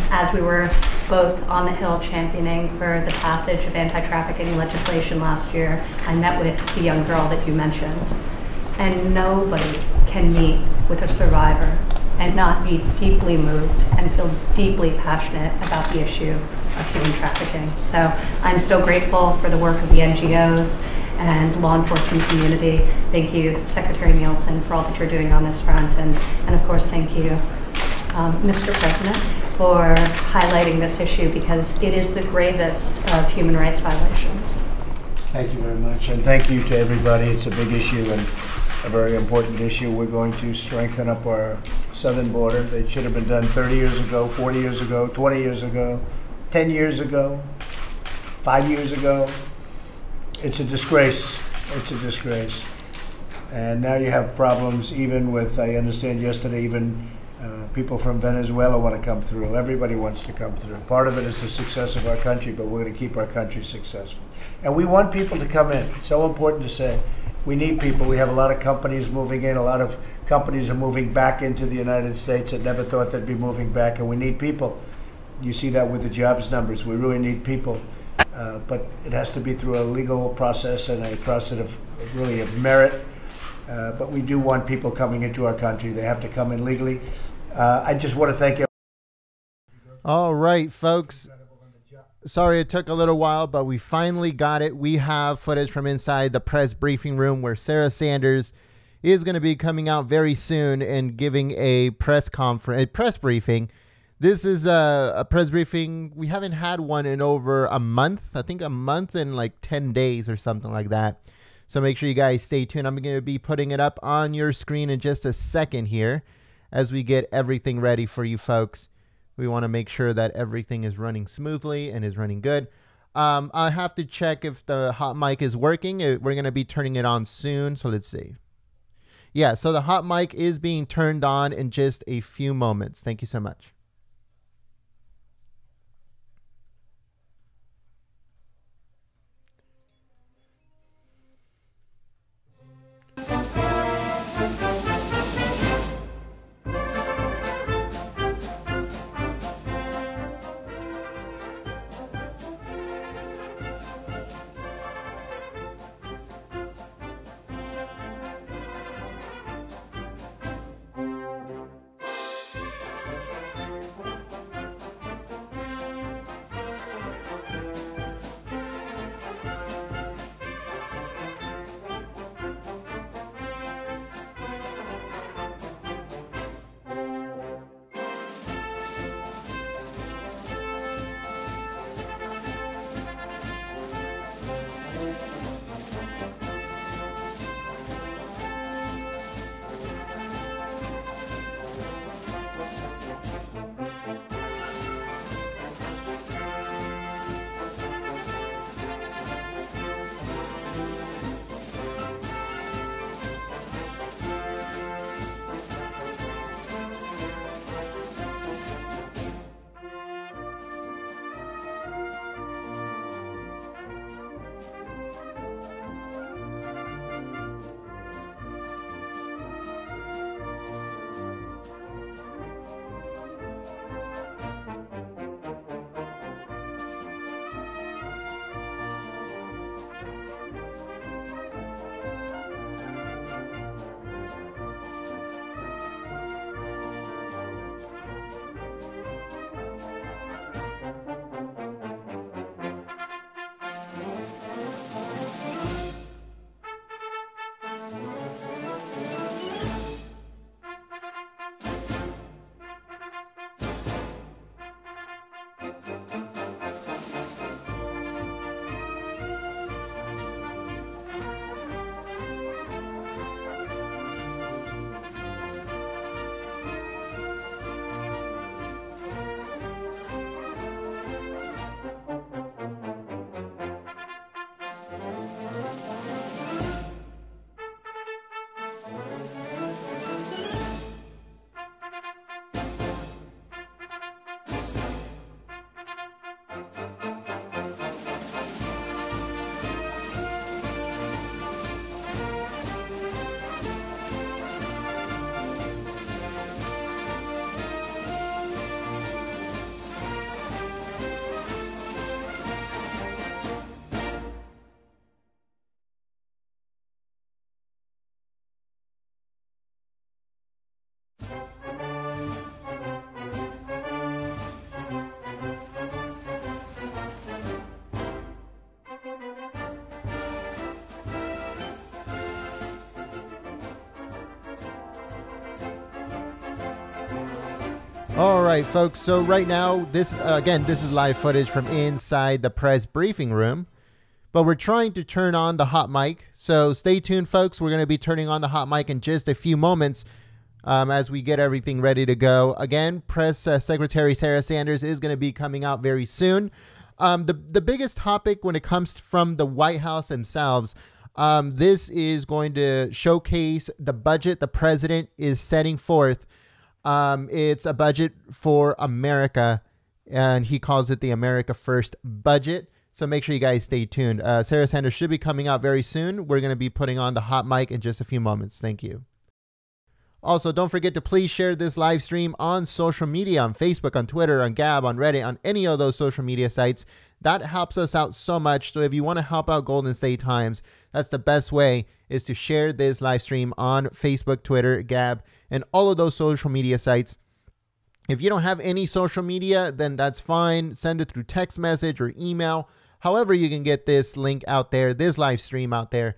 as we were both on the Hill championing for the passage of anti-trafficking legislation last year, I met with the young girl that you mentioned. And nobody can meet with a survivor and not be deeply moved and feel deeply passionate about the issue of human trafficking. So I'm so grateful for the work of the NGOs and law enforcement community. Thank you, Secretary Nielsen, for all that you're doing on this front. And of course, thank you, Mr. President, for highlighting this issue, because it is the gravest of human rights violations. Thank you very much, and thank you to everybody. It's a big issue and a very important issue. We're going to strengthen up our southern border. That should have been done 30 years ago, 40 years ago, 20 years ago, 10 years ago, 5 years ago. It's a disgrace. It's a disgrace. And now you have problems even with, I understand yesterday, even people from Venezuela want to come through. Everybody wants to come through. Part of it is the success of our country, but we're going to keep our country successful. And we want people to come in. It's so important to say. We need people. We have a lot of companies moving in. A lot of companies are moving back into the United States that never thought they'd be moving back, and we need people. You see that with the jobs numbers. We really need people. But it has to be through a legal process and a process of really of merit. But we do want people coming into our country. They have to come in legally. I just want to thank you. All right, folks. Sorry it took a little while, but we finally got it. We have footage from inside the press briefing room where Sarah Sanders is going to be coming out very soon and giving a press briefing. This is a press briefing. We haven't had one in over a month. I think a month and like 10 days or something like that. So make sure you guys stay tuned. I'm going to be putting it up on your screen in just a second here as we get everything ready for you folks. We want to make sure that everything is running smoothly and is running good. I have to check if the hot mic is working. We're going to be turning it on soon. So let's see. Yeah, so the hot mic is being turned on in just a few moments. Thank you so much. All right, folks. So right now, this is live footage from inside the press briefing room, but we're trying to turn on the hot mic. So stay tuned, folks. We're going to be turning on the hot mic in just a few moments as we get everything ready to go. Again, Press Secretary Sarah Sanders is going to be coming out very soon. The biggest topic when it comes from the White House themselves, this is going to showcase the budget the president is setting forth. It's a budget for America, and he calls it the America First budget. So make sure you guys stay tuned. Sarah Sanders should be coming out very soon. We're going to be putting on the hot mic in just a few moments. Thank you. Also, don't forget to please share this live stream on social media, on Facebook, on Twitter, on Gab, on Reddit, on any of those social media sites. That helps us out so much. So if you want to help out Golden State Times, that's the best way, is to share this live stream on Facebook, Twitter, Gab, and all of those social media sites. If you don't have any social media, then that's fine. Send it through text message or email. However you can get this link out there, this live stream out there,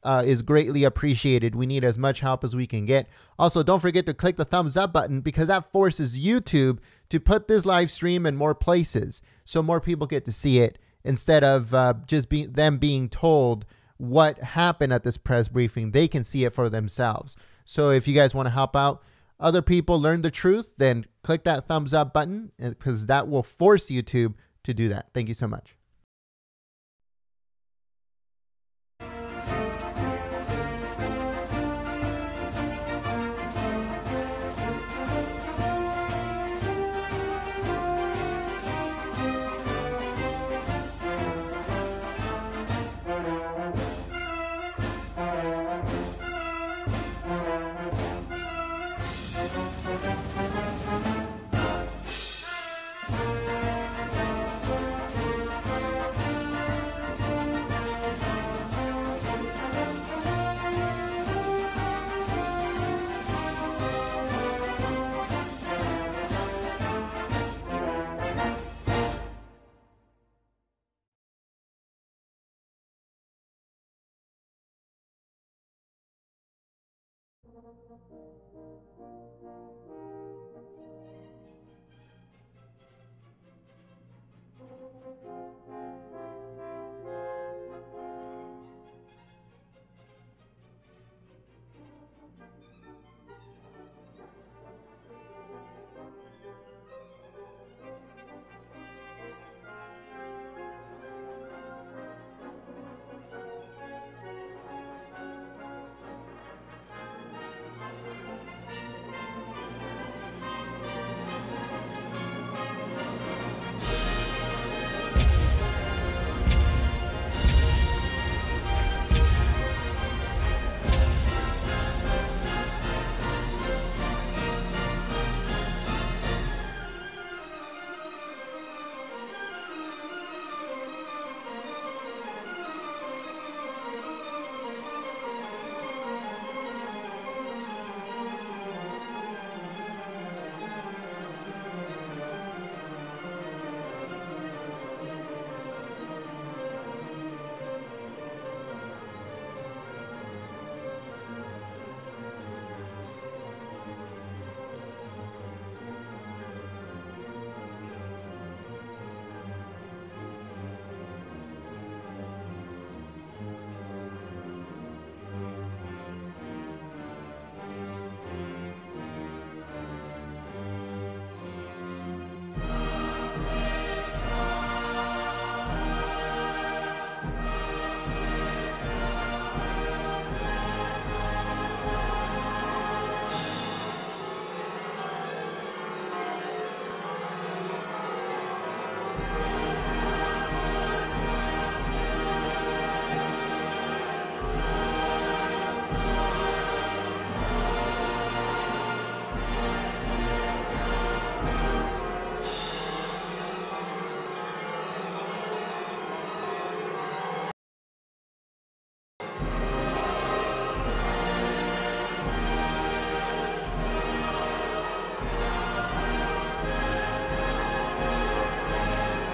is greatly appreciated. We need as much help as we can get. Also, don't forget to click the thumbs up button, because that forces YouTube to put this live stream in more places so more people get to see it, instead of just them being told what happened at this press briefing. They can see it for themselves. So if you guys want to help out other people learn the truth, then click that thumbs up button, because that will force YouTube to do that. Thank you so much.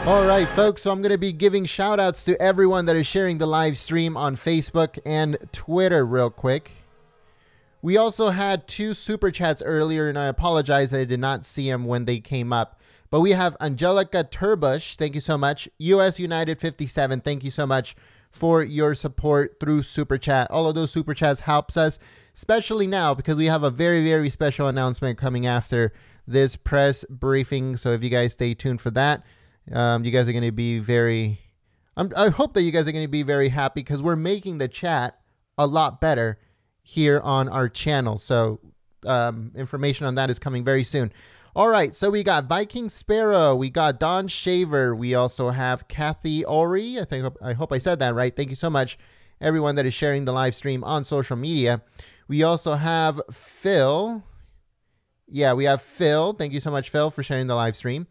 All right, folks, so I'm going to be giving shout outs to everyone that is sharing the live stream on Facebook and Twitter real quick. We also had 2 super chats earlier, and I apologize I did not see them when they came up. But we have Angelica Turbush, thank you so much. US United 57, thank you so much for your support through super chat. All of those super chats helps us, especially now because we have a very, very special announcement coming after this press briefing. So if you guys stay tuned for that, you guys are going to be very, I hope that you guys are going to be very happy because we're making the chat a lot better here on our channel. So information on that is coming very soon. All right, so we got Viking Sparrow, we got Don Shaver, we also have Kathy Ori. I hope I said that right. Thank you so much, everyone that is sharing the live stream on social media. We also have Phil. Yeah, we have Phil. Thank you so much, Phil, for sharing the live stream.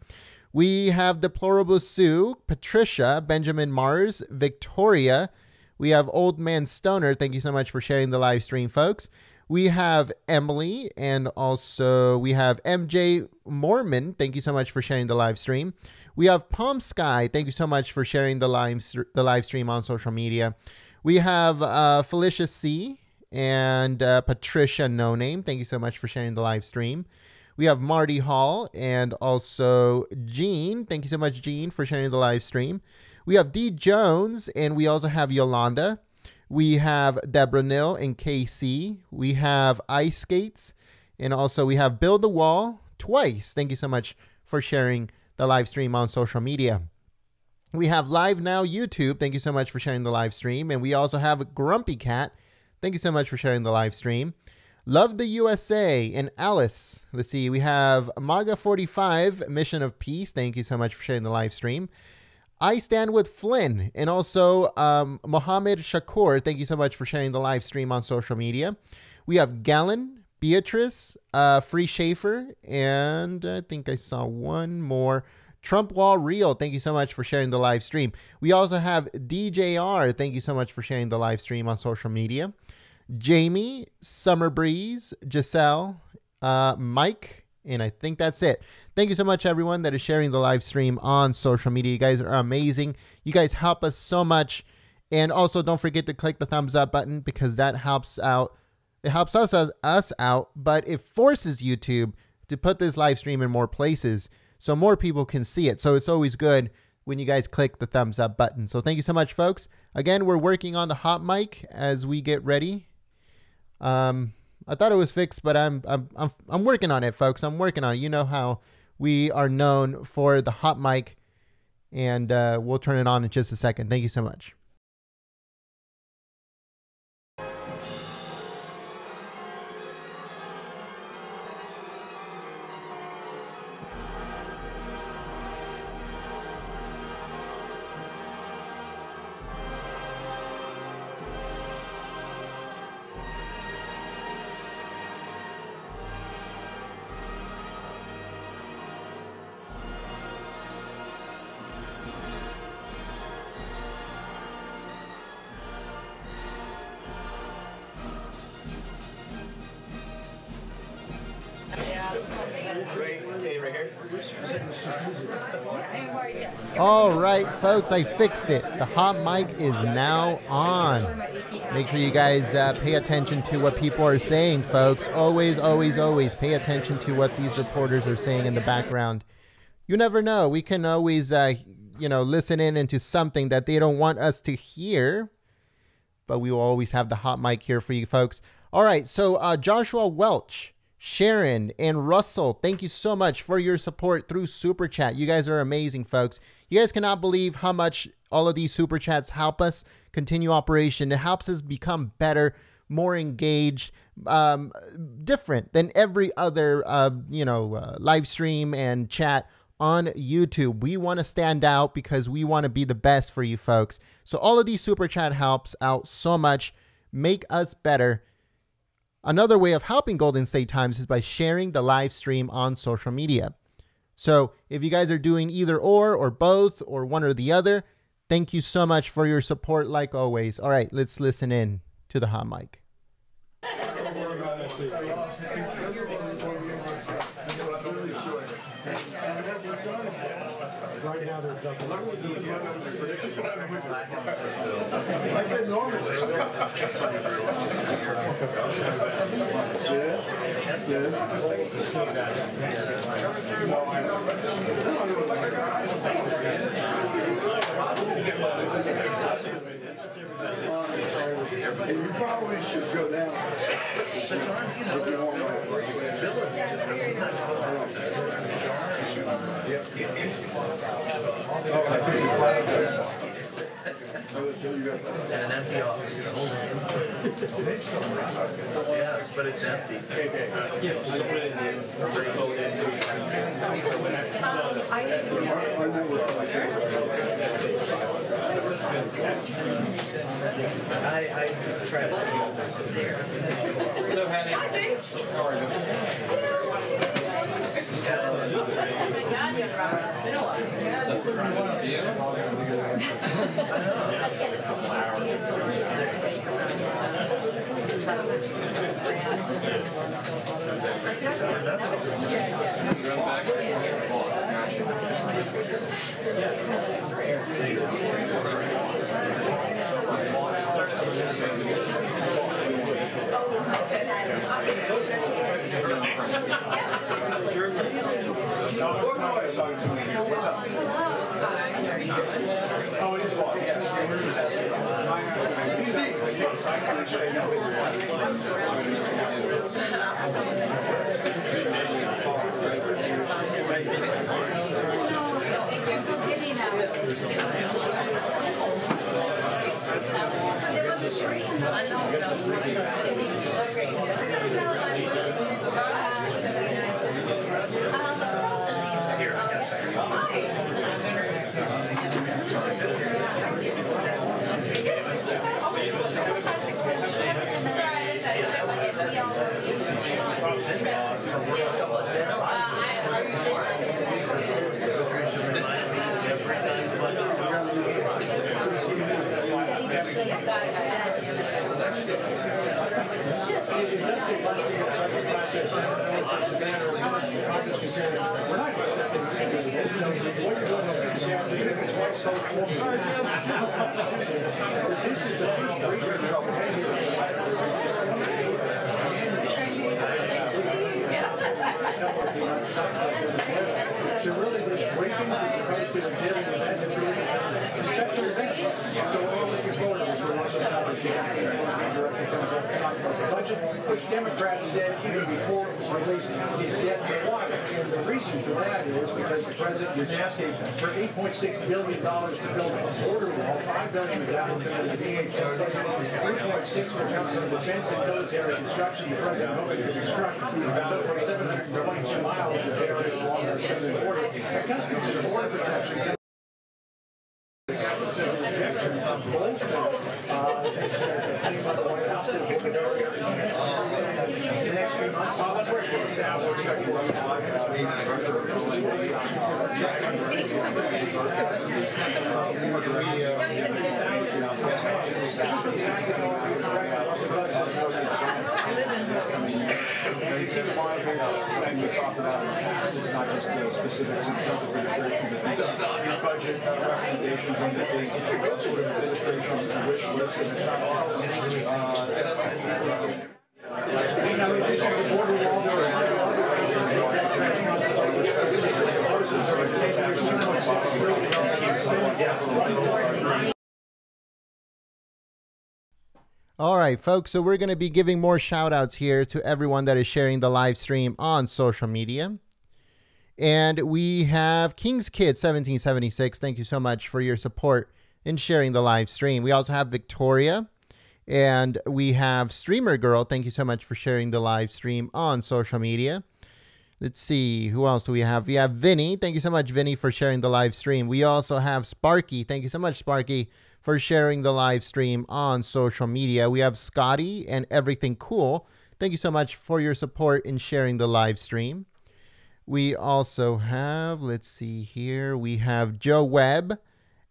We have Deplorable Sue, Patricia, Benjamin Mars, Victoria. We have Old Man Stoner. Thank you so much for sharing the live stream, folks. We have Emily, and also we have MJ Mormon. Thank you so much for sharing the live stream. We have Palm Sky. Thank you so much for sharing the live stream on social media. We have Felicia C. and Patricia No Name. Thank you so much for sharing the live stream. We have Marty Hall and also Jean. Thank you so much, Jean, for sharing the live stream. We have D. Jones, and we also have Yolanda. We have Deborah Nill and KC. We have Ice Skates. And also we have Build the Wall twice. Thank you so much for sharing the live stream on social media. We have Live Now YouTube. Thank you so much for sharing the live stream. And we also have Grumpy Cat. Thank you so much for sharing the live stream. Love the USA and Alice. Let's see. We have MAGA45, Mission of Peace. Thank you so much for sharing the live stream. I Stand with Flynn, and also Mohammed Shakur. Thank you so much for sharing the live stream on social media. We have Gallon, Beatrice, Free Schaefer, and I think I saw one more. Trump Wall Real. Thank you so much for sharing the live stream. We also have DJR. Thank you so much for sharing the live stream on social media. Jamie, Summer Breeze, Giselle, Mike, and I think that's it. Thank you so much, everyone that is sharing the live stream on social media. You guys are amazing. You guys help us so much. And also, don't forget to click the thumbs up button because that helps out. It helps us out, but it forces YouTube to put this live stream in more places so more people can see it. So it's always good when you guys click the thumbs up button. So thank you so much, folks. Again, we're working on the hot mic as we get ready. I thought it was fixed, but I'm working on it, folks. I'm working on it. You know how we are known for the hot mic, and we'll turn it on in just a second. Thank you so much. All right, folks, I fixed it. The hot mic is now on. Make sure you guys pay attention to what people are saying, folks. Always, always, always pay attention to what these reporters are saying in the background. You never know. We can always, listen in into something that they don't want us to hear. But we will always have the hot mic here for you, folks. All right, so Joshua Welch, Sharon, and Russell, thank you so much for your support through Super Chat. You guys are amazing, folks. You guys cannot believe how much all of these Super Chats help us continue operation. It helps us become better, more engaged, different than every other, live stream and chat on YouTube. We want to stand out because we want to be the best for you folks. So all of these Super Chat helps out so much, make us better. Another way of helping Golden State Times is by sharing the live stream on social media. So if you guys are doing either or both or one or the other, thank you so much for your support like always. All right, let's listen in to the hot mic. Right now, there's I said normally. And you probably should go down. And an empty office. Yeah, but it's empty. I tried to see there. Which Democrats said even before it was released is dead in the water. And the reason for that is because the president is asking for $8.6 billion to build a border wall, $5 billion of that will go to the DHS budget, $3.6 for Council Defense and military construction. The president hoping to construct 722 miles of barriers along our southern border. The Customs and Border Protection. It's not just specific budget recommendations and the things, sort of administration's wish list, and it's not all. All right, folks, so we're going to be giving more shout outs here to everyone that is sharing the live stream on social media. And we have King's Kid 1776. Thank you so much for your support in sharing the live stream. We also have Victoria, and we have Streamer Girl. Thank you so much for sharing the live stream on social media. Let's see, who else do we have? We have Vinny. Thank you so much, Vinny, for sharing the live stream. We also have Sparky. Thank you so much, Sparky, for sharing the live stream on social media. We have Scotty and Everything Cool. Thank you so much for your support in sharing the live stream. We also have, let's see here, we have Joe Webb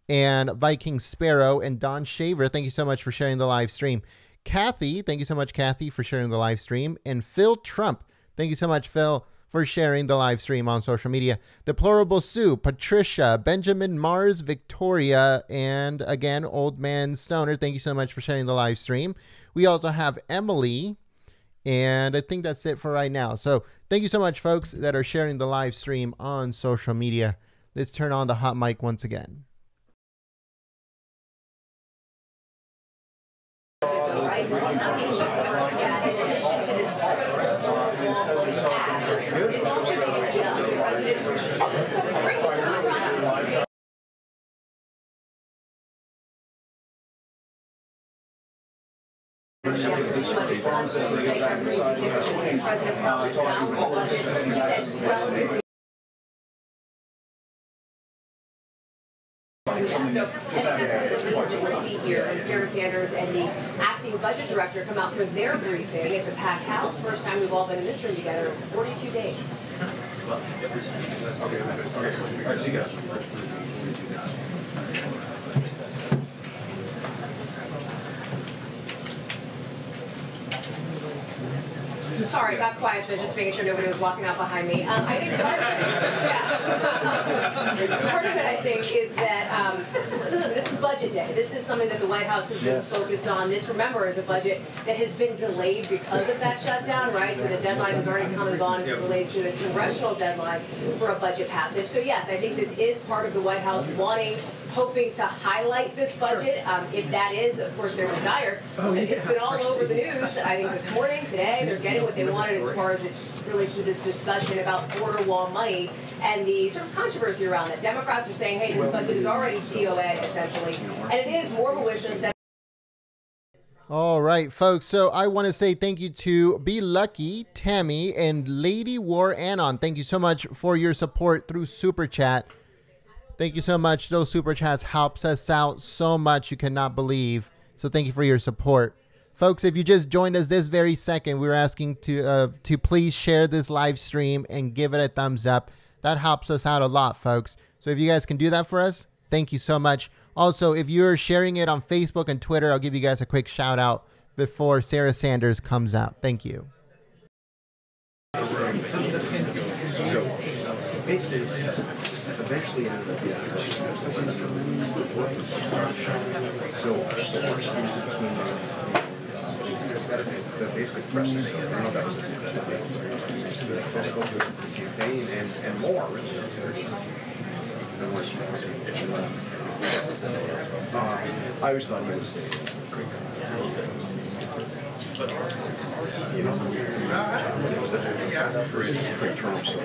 and Viking Sparrow and Don Shaver. Thank you so much for sharing the live stream. Kathy, thank you so much, Kathy, for sharing the live stream. And Phil Trump, thank you so much, Phil, for sharing the live stream on social media. Deplorable Sue, Patricia, Benjamin Mars, Victoria, and again, Old Man Stoner. Thank you so much for sharing the live stream. We also have Emily, and I think that's it for right now. So thank you so much, folks, that are sharing the live stream on social media. Let's turn on the hot mic once again. Here, and Sarah Sanders and the acting budget director come out for their briefing. It's a packed house. First time we've all been in this room together in 42 days. Sorry, I got quiet, so just making sure nobody was walking out behind me. I think part of it, part of it, I think, is that listen, this is budget day. This is something that the White House has been focused on. This, remember, is a budget that has been delayed because of that shutdown, right? So the deadline has already come and gone as it relates to the congressional deadlines for a budget passage. So yes, I think this is part of the White House hoping to highlight this budget, if that is, of course, their desire. It's been all over the news. I think this morning, today, they're getting what they wanted as far as it relates to this discussion about border wall money and the sort of controversy around it. Democrats are saying, hey, this budget is already DOA, essentially, and it is more of a wish list than. All right, folks. So I want to say thank you to Be Lucky, Tammy, and Lady War Anon. Thank you so much for your support through Super Chat. Thank you so much. Those Super Chats helps us out so much you cannot believe. So thank you for your support. Folks, if you just joined us this very second, we were asking to please share this live stream and give it a thumbs up. That helps us out a lot, folks. So if you guys can do that for us, thank you so much. Also, if you're sharing it on Facebook and Twitter, I'll give you guys a quick shout out before Sarah Sanders comes out. Thank you. Eventually ended up being so the basic press is the fiscal campaign and more really. I always thought he was pretty Trump, so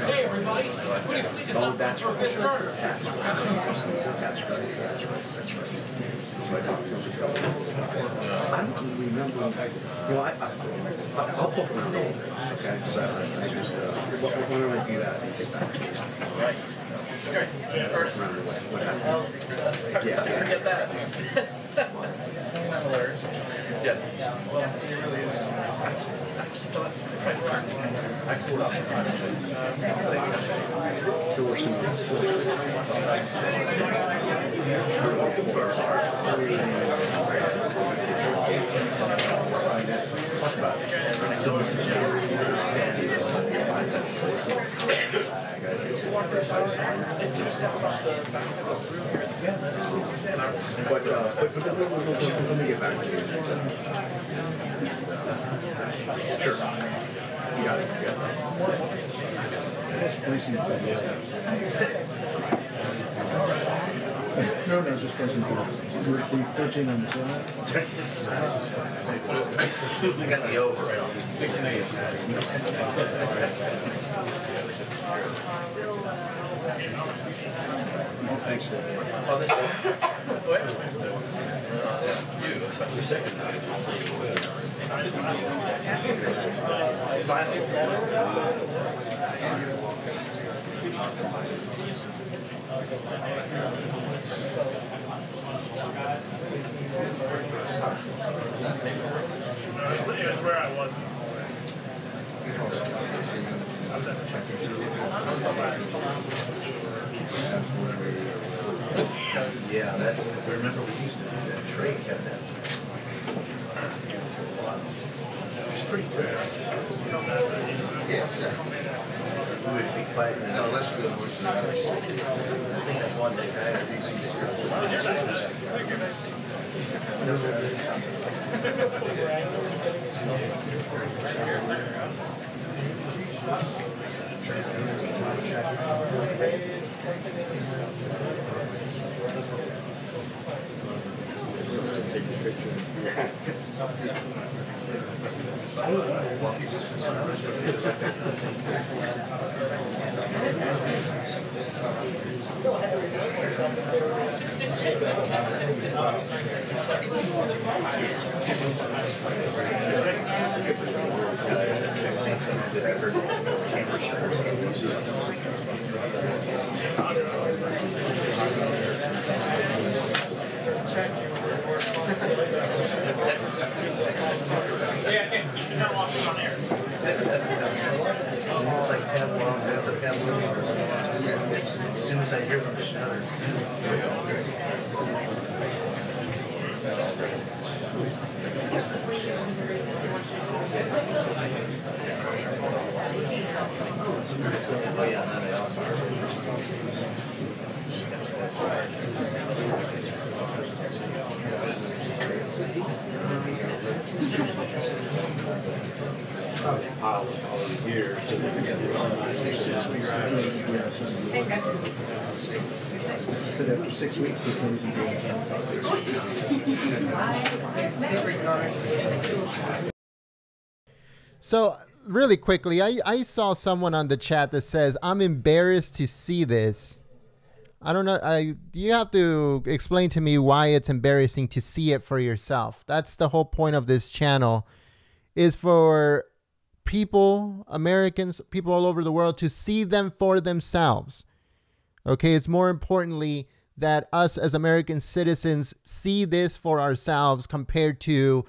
Hey everybody, oh, that's right. That's right. So I talked to him. I don't remember. I'll poke around. Okay. So I just when I do that, I get back to you. Right. What happened? Yeah. Yes. But let me get back to you. Sure. You got it. No, just pressing through. We're 13 on the side. I got the over. 6 and 8. Thanks. It's where I was. Yeah, that's, remember we used to do that, Trey kept that. It's pretty good. Yeah, exactly. We would be fighting. No, let's do it. I think that's one day, right? I think she's It's like Pavlov, that's a Pavlov. As soon as I hear them shudder. Oh yeah, no, they also Pile all over here. So they can get said after 6 weeks, he comes and So really quickly, I saw someone on the chat that says, I'm embarrassed to see this. I don't know. You have to explain to me why it's embarrassing to see it for yourself. That's the whole point of this channel, is for people, Americans, people all over the world, to see them for themselves. Okay, it's more importantly that us as American citizens see this for ourselves compared to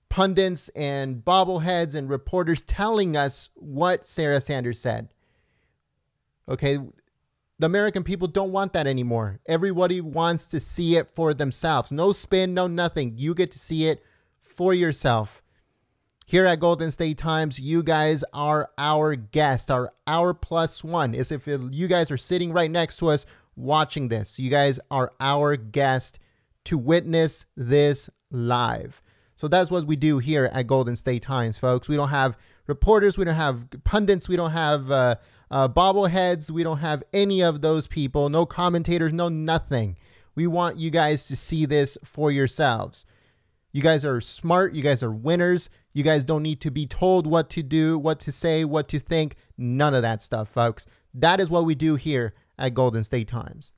pundits and bobbleheads and reporters telling us what Sarah Sanders said. Okay, the American people don't want that anymore. Everybody wants to see it for themselves. No spin, no nothing. You get to see it for yourself. Here at Golden State Times, you guys are our guest. Our plus one is if you guys are sitting right next to us watching this. You guys are our guest to witness this live. So that's what we do here at Golden State Times, folks. We don't have reporters. We don't have pundits. We don't have bobbleheads. We don't have any of those people. No commentators, no nothing. We want you guys to see this for yourselves. You guys are smart. You guys are winners. You guys don't need to be told what to do, what to say, what to think. None of that stuff, folks. That is what we do here at Golden State Times.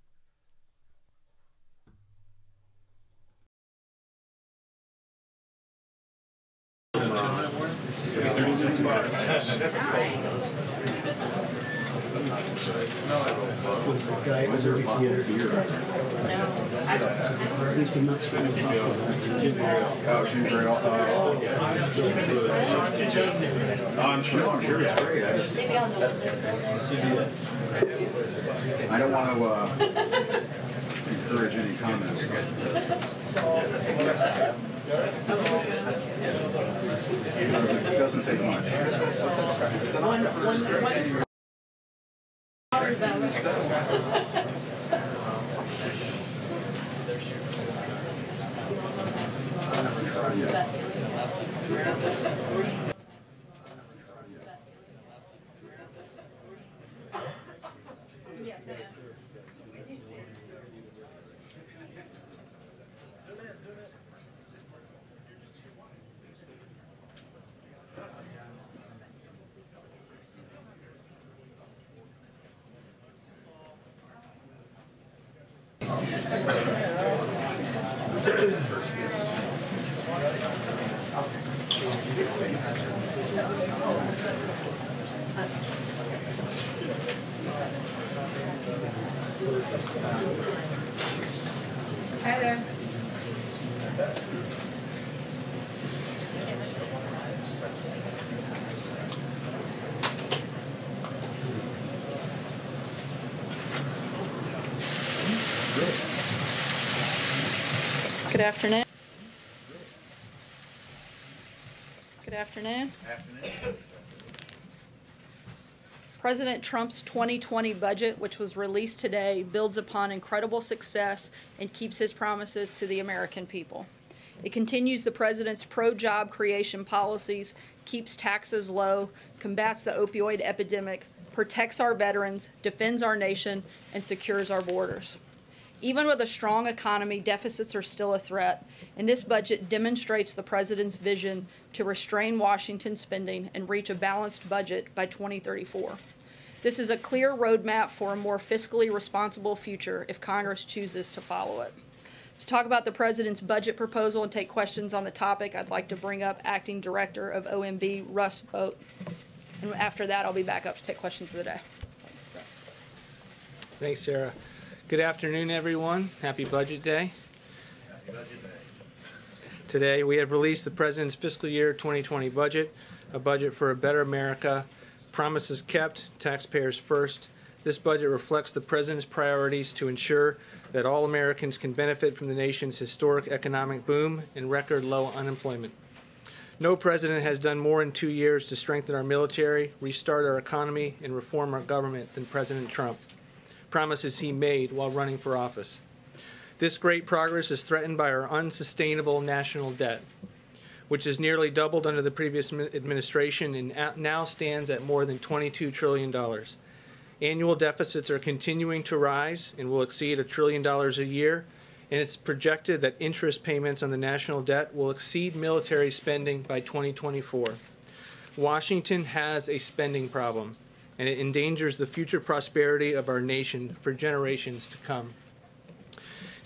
I'm sure it's great. I don't want to encourage any comments. It doesn't take much. Hi there. Good afternoon. Good afternoon. President Trump's 2020 budget, which was released today, builds upon incredible success and keeps his promises to the American people. It continues the president's pro-job creation policies, keeps taxes low, combats the opioid epidemic, protects our veterans, defends our nation, and secures our borders. Even with a strong economy, deficits are still a threat, and this budget demonstrates the president's vision to restrain Washington spending and reach a balanced budget by 2034. This is a clear roadmap for a more fiscally responsible future if Congress chooses to follow it. To talk about the president's budget proposal and take questions on the topic, I'd like to bring up Acting Director of OMB, Russ Vought, and after that, I'll be back up to take questions of the day. Thanks, Sarah. Good afternoon, everyone. Happy Budget Day. Happy Budget Day. Today, we have released the President's fiscal year 2020 budget, a budget for a better America, promises kept, taxpayers first. This budget reflects the President's priorities to ensure that all Americans can benefit from the nation's historic economic boom and record low unemployment. No president has done more in 2 years to strengthen our military, restart our economy, and reform our government than President Trump. Promises he made while running for office. This great progress is threatened by our unsustainable national debt, which has nearly doubled under the previous administration and now stands at more than $22 trillion. Annual deficits are continuing to rise and will exceed $1 trillion a year, and it's projected that interest payments on the national debt will exceed military spending by 2024. Washington has a spending problem, and it endangers the future prosperity of our nation for generations to come.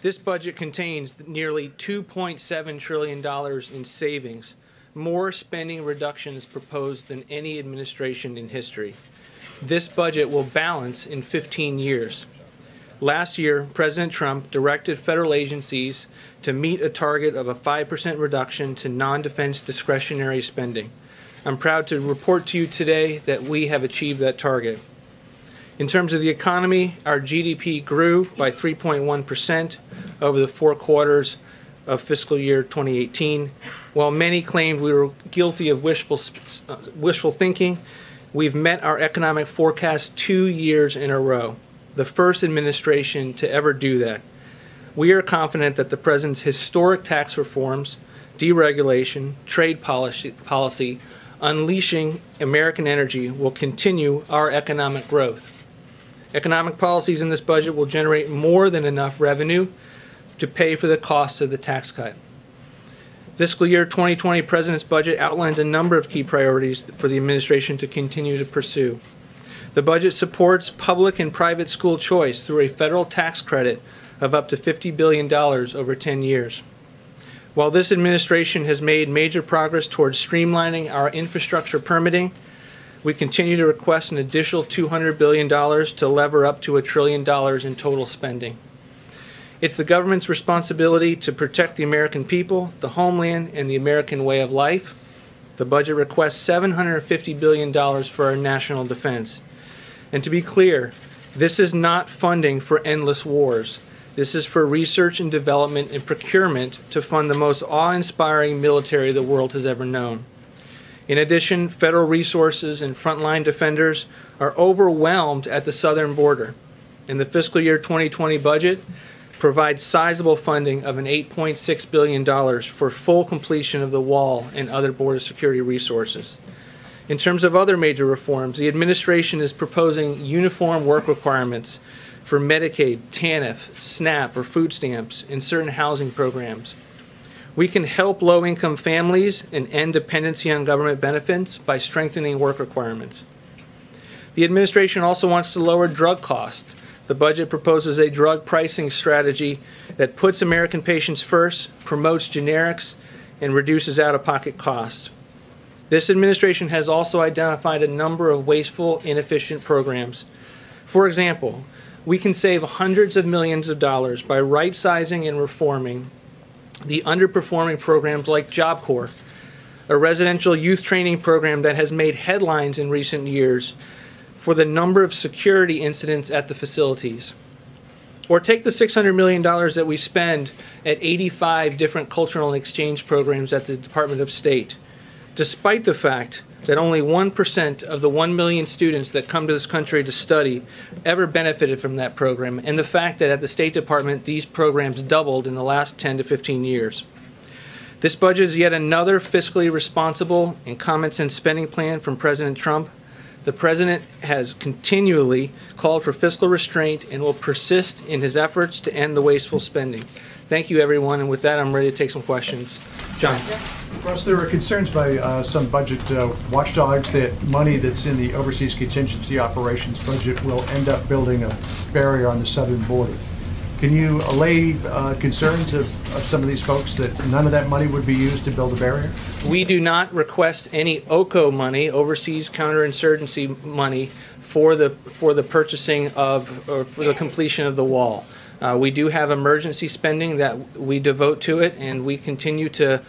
This budget contains nearly $2.7 trillion in savings, more spending reductions proposed than any administration in history. This budget will balance in 15 years. Last year, President Trump directed federal agencies to meet a target of a 5% reduction to non-defense discretionary spending. I'm proud to report to you today that we have achieved that target. In terms of the economy, our GDP grew by 3.1% over the 4 quarters of fiscal year 2018. While many claimed we were guilty of wishful thinking, we've met our economic forecast 2 years in a row, the first administration to ever do that. We are confident that the President's historic tax reforms, deregulation, trade policy, unleashing American energy will continue our economic growth. Economic policies in this budget will generate more than enough revenue to pay for the costs of the tax cut. Fiscal year 2020 President's budget outlines a number of key priorities for the administration to continue to pursue. The budget supports public and private school choice through a federal tax credit of up to $50 billion over 10 years. While this administration has made major progress towards streamlining our infrastructure permitting, we continue to request an additional $200 billion to lever up to $1 trillion in total spending. It's the government's responsibility to protect the American people, the homeland, and the American way of life. The budget requests $750 billion for our national defense. And to be clear, this is not funding for endless wars. This is for research and development and procurement to fund the most awe-inspiring military the world has ever known. In addition, federal resources and frontline defenders are overwhelmed at the southern border. And the fiscal year 2020 budget provides sizable funding of an $8.6 billion for full completion of the wall and other border security resources. In terms of other major reforms, the administration is proposing uniform work requirements for Medicaid, TANF, SNAP, or food stamps in certain housing programs. We can help low-income families and end dependency on government benefits by strengthening work requirements. The administration also wants to lower drug costs. The budget proposes a drug pricing strategy that puts American patients first, promotes generics, and reduces out-of-pocket costs. This administration has also identified a number of wasteful, inefficient programs. For example, we can save hundreds of millions of dollars by right-sizing and reforming the underperforming programs like Job Corps, a residential youth training program that has made headlines in recent years for the number of security incidents at the facilities. Or take the $600 million that we spend at 85 different cultural and exchange programs at the Department of State, despite the fact that only 1% of the 1 million students that come to this country to study ever benefited from that program, and the fact that at the State Department these programs doubled in the last 10 to 15 years. This budget is yet another fiscally responsible and common sense spending plan from President Trump. The President has continually called for fiscal restraint and will persist in his efforts to end the wasteful spending. Thank you, everyone, and with that, I'm ready to take some questions. John. Russ, there are concerns by some budget watchdogs that money that's in the overseas contingency operations budget will end up building a barrier on the southern border. Can you allay concerns of some of these folks that none of that money would be used to build a barrier? We do not request any OCO money, overseas counterinsurgency money, for the purchasing of or for the completion of the wall. We do have emergency spending that we devote to it, and we continue to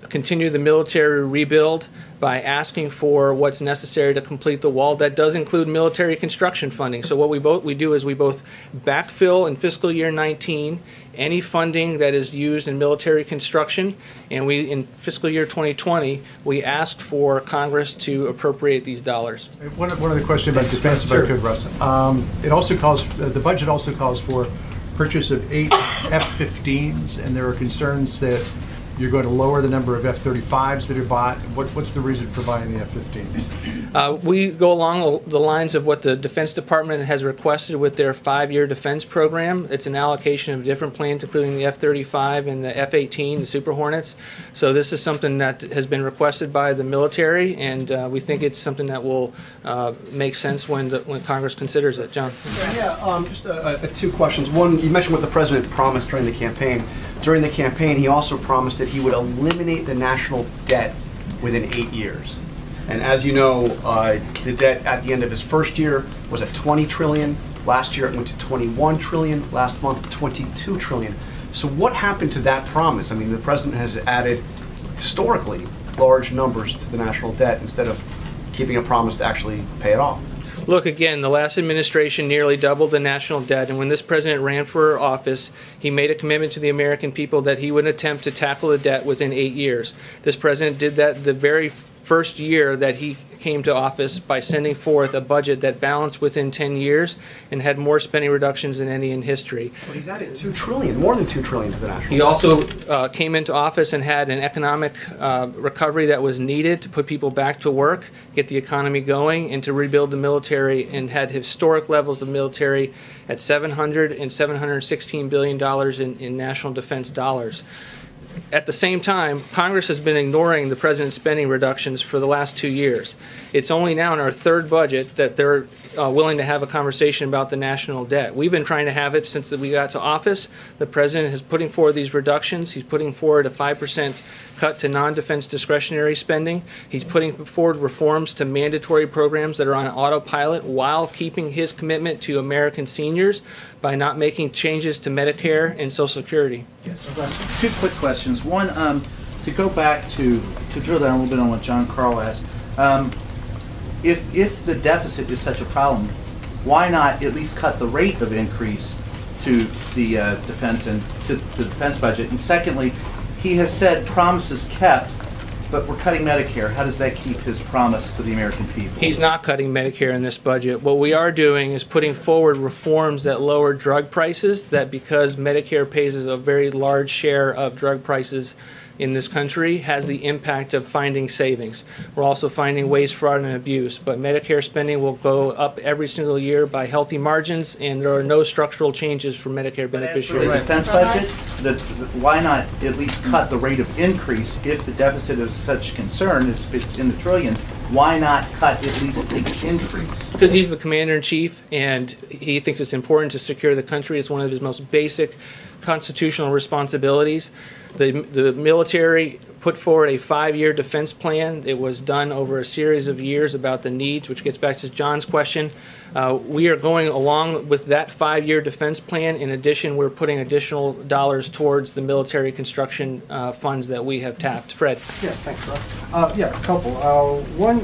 continue the military rebuild by asking for what's necessary to complete the wall. That does include military construction funding. So what we do is we both backfill in fiscal year 19 any funding that is used in military construction, and we in fiscal year 2020 we asked for Congress to appropriate these dollars. One other question about defense, if I could, Russ. It also calls the budget also calls for purchase of 8 F-15s, and there are concerns that you're going to lower the number of F-35s that are bought. What's the reason for buying the F-15s? We go along the lines of what the Defense Department has requested with their 5-year defense program. It's an allocation of different planes, including the F-35 and the F-18, the Super Hornets. So this is something that has been requested by the military, and we think it's something that will make sense when Congress considers it. John? Yeah, just 2 questions. One, you mentioned what the President promised during the campaign. During the campaign, he also promised that he would eliminate the national debt within 8 years. And as you know, the debt at the end of his first year was at $20 trillion. Last year it went to $21 trillion. Last month, $22 trillion. So what happened to that promise? I mean, the President has added historically large numbers to the national debt instead of keeping a promise to actually pay it off. Look, again, the last administration nearly doubled the national debt, and when this president ran for office, he made a commitment to the American people that he would attempt to tackle the debt within 8 years. This president did that the very first year that he came to office by sending forth a budget that balanced within 10 years and had more spending reductions than any in history. Well, he's added $2 trillion, more than $2 trillion to the national debt. He also came into office and had an economic recovery that was needed to put people back to work, get the economy going, and to rebuild the military, and had historic levels of military at $700 and $716 billion in national defense dollars. At the same time, Congress has been ignoring the president's spending reductions for the last 2 years. It's only now in our third budget that they're willing to have a conversation about the national debt. We've been trying to have it since we got to office. The president is putting forward these reductions. He's putting forward a 5% cut to non-defense discretionary spending. He's putting forward reforms to mandatory programs that are on autopilot while keeping his commitment to American seniors by not making changes to Medicare and Social Security. Yes. 2 quick questions. One, to go back to drill down a little bit on what John Carl asked. If the deficit is such a problem, why not at least cut the rate of increase to the defense and to the defense budget? And secondly, he has said promises kept, but we're cutting Medicare. How does that keep his promise to the American people? He's not cutting Medicare in this budget. What we are doing is putting forward reforms that lower drug prices, that because Medicare pays a very large share of drug prices in this country, has the impact of finding savings. We're also finding waste, fraud, and abuse, but Medicare spending will go up every single year by healthy margins, and there are no structural changes for Medicare beneficiaries. The defense budget, why not at least cut the rate of increase if the deficit is such concern, if it's in the trillions? Why not cut at least the increase? Because he's the commander-in-chief, and he thinks it's important to secure the country. It's one of his most basic constitutional responsibilities. The military put forward a 5-year defense plan. It was done over a series of years about the needs, which gets back to John's question. We are going along with that 5-year defense plan. In addition, we're putting additional dollars towards the military construction funds that we have tapped. Fred. Yeah, thanks, Russ. Yeah, a couple. One,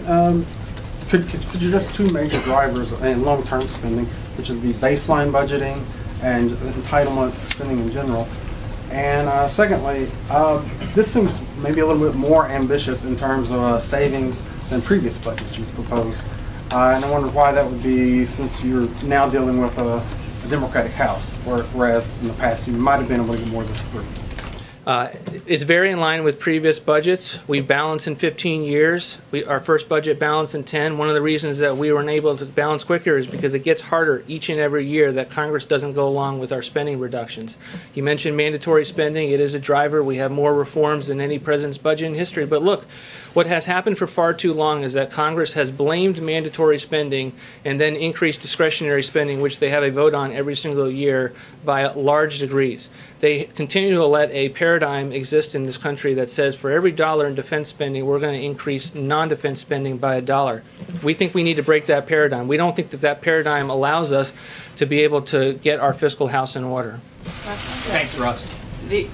could you just two major drivers in long-term spending, which would be baseline budgeting and entitlement spending in general. And secondly, this seems maybe a little bit more ambitious in terms of savings than previous budgets you've proposed. And I wonder why that would be, since you're now dealing with a Democratic House, whereas in the past you might have been able to get more than 3. It's very in line with previous budgets. We balance in 15 years. Our first budget balanced in 10. One of the reasons that we were unable to balance quicker is because it gets harder each and every year that Congress doesn't go along with our spending reductions. You mentioned mandatory spending. It is a driver. We have more reforms than any president's budget in history. But look, what has happened for far too long is that Congress has blamed mandatory spending and then increased discretionary spending, which they have a vote on every single year by large degrees. They continue to let a paradigm exist in this country that says for every dollar in defense spending, we're going to increase non-defense spending by $1. We think we need to break that paradigm. We don't think that that paradigm allows us to be able to get our fiscal house in order. Thanks, Russ.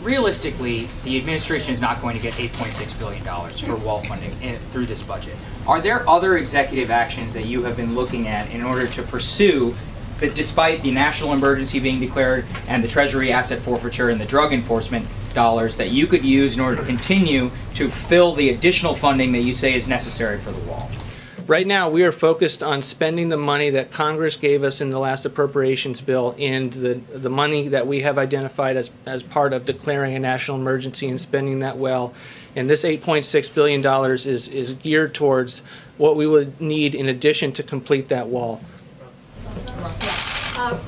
Realistically, the administration is not going to get $8.6 billion for wall funding through this budget. Are there other executive actions that you have been looking at in order to pursue, but despite the national emergency being declared and the Treasury asset forfeiture and the drug enforcement dollars, that you could use in order to continue to fill the additional funding that you say is necessary for the wall? Right now, we are focused on spending the money that Congress gave us in the last appropriations bill and the money that we have identified as part of declaring a national emergency and spending that well. And this $8.6 billion is geared towards what we would need in addition to complete that wall.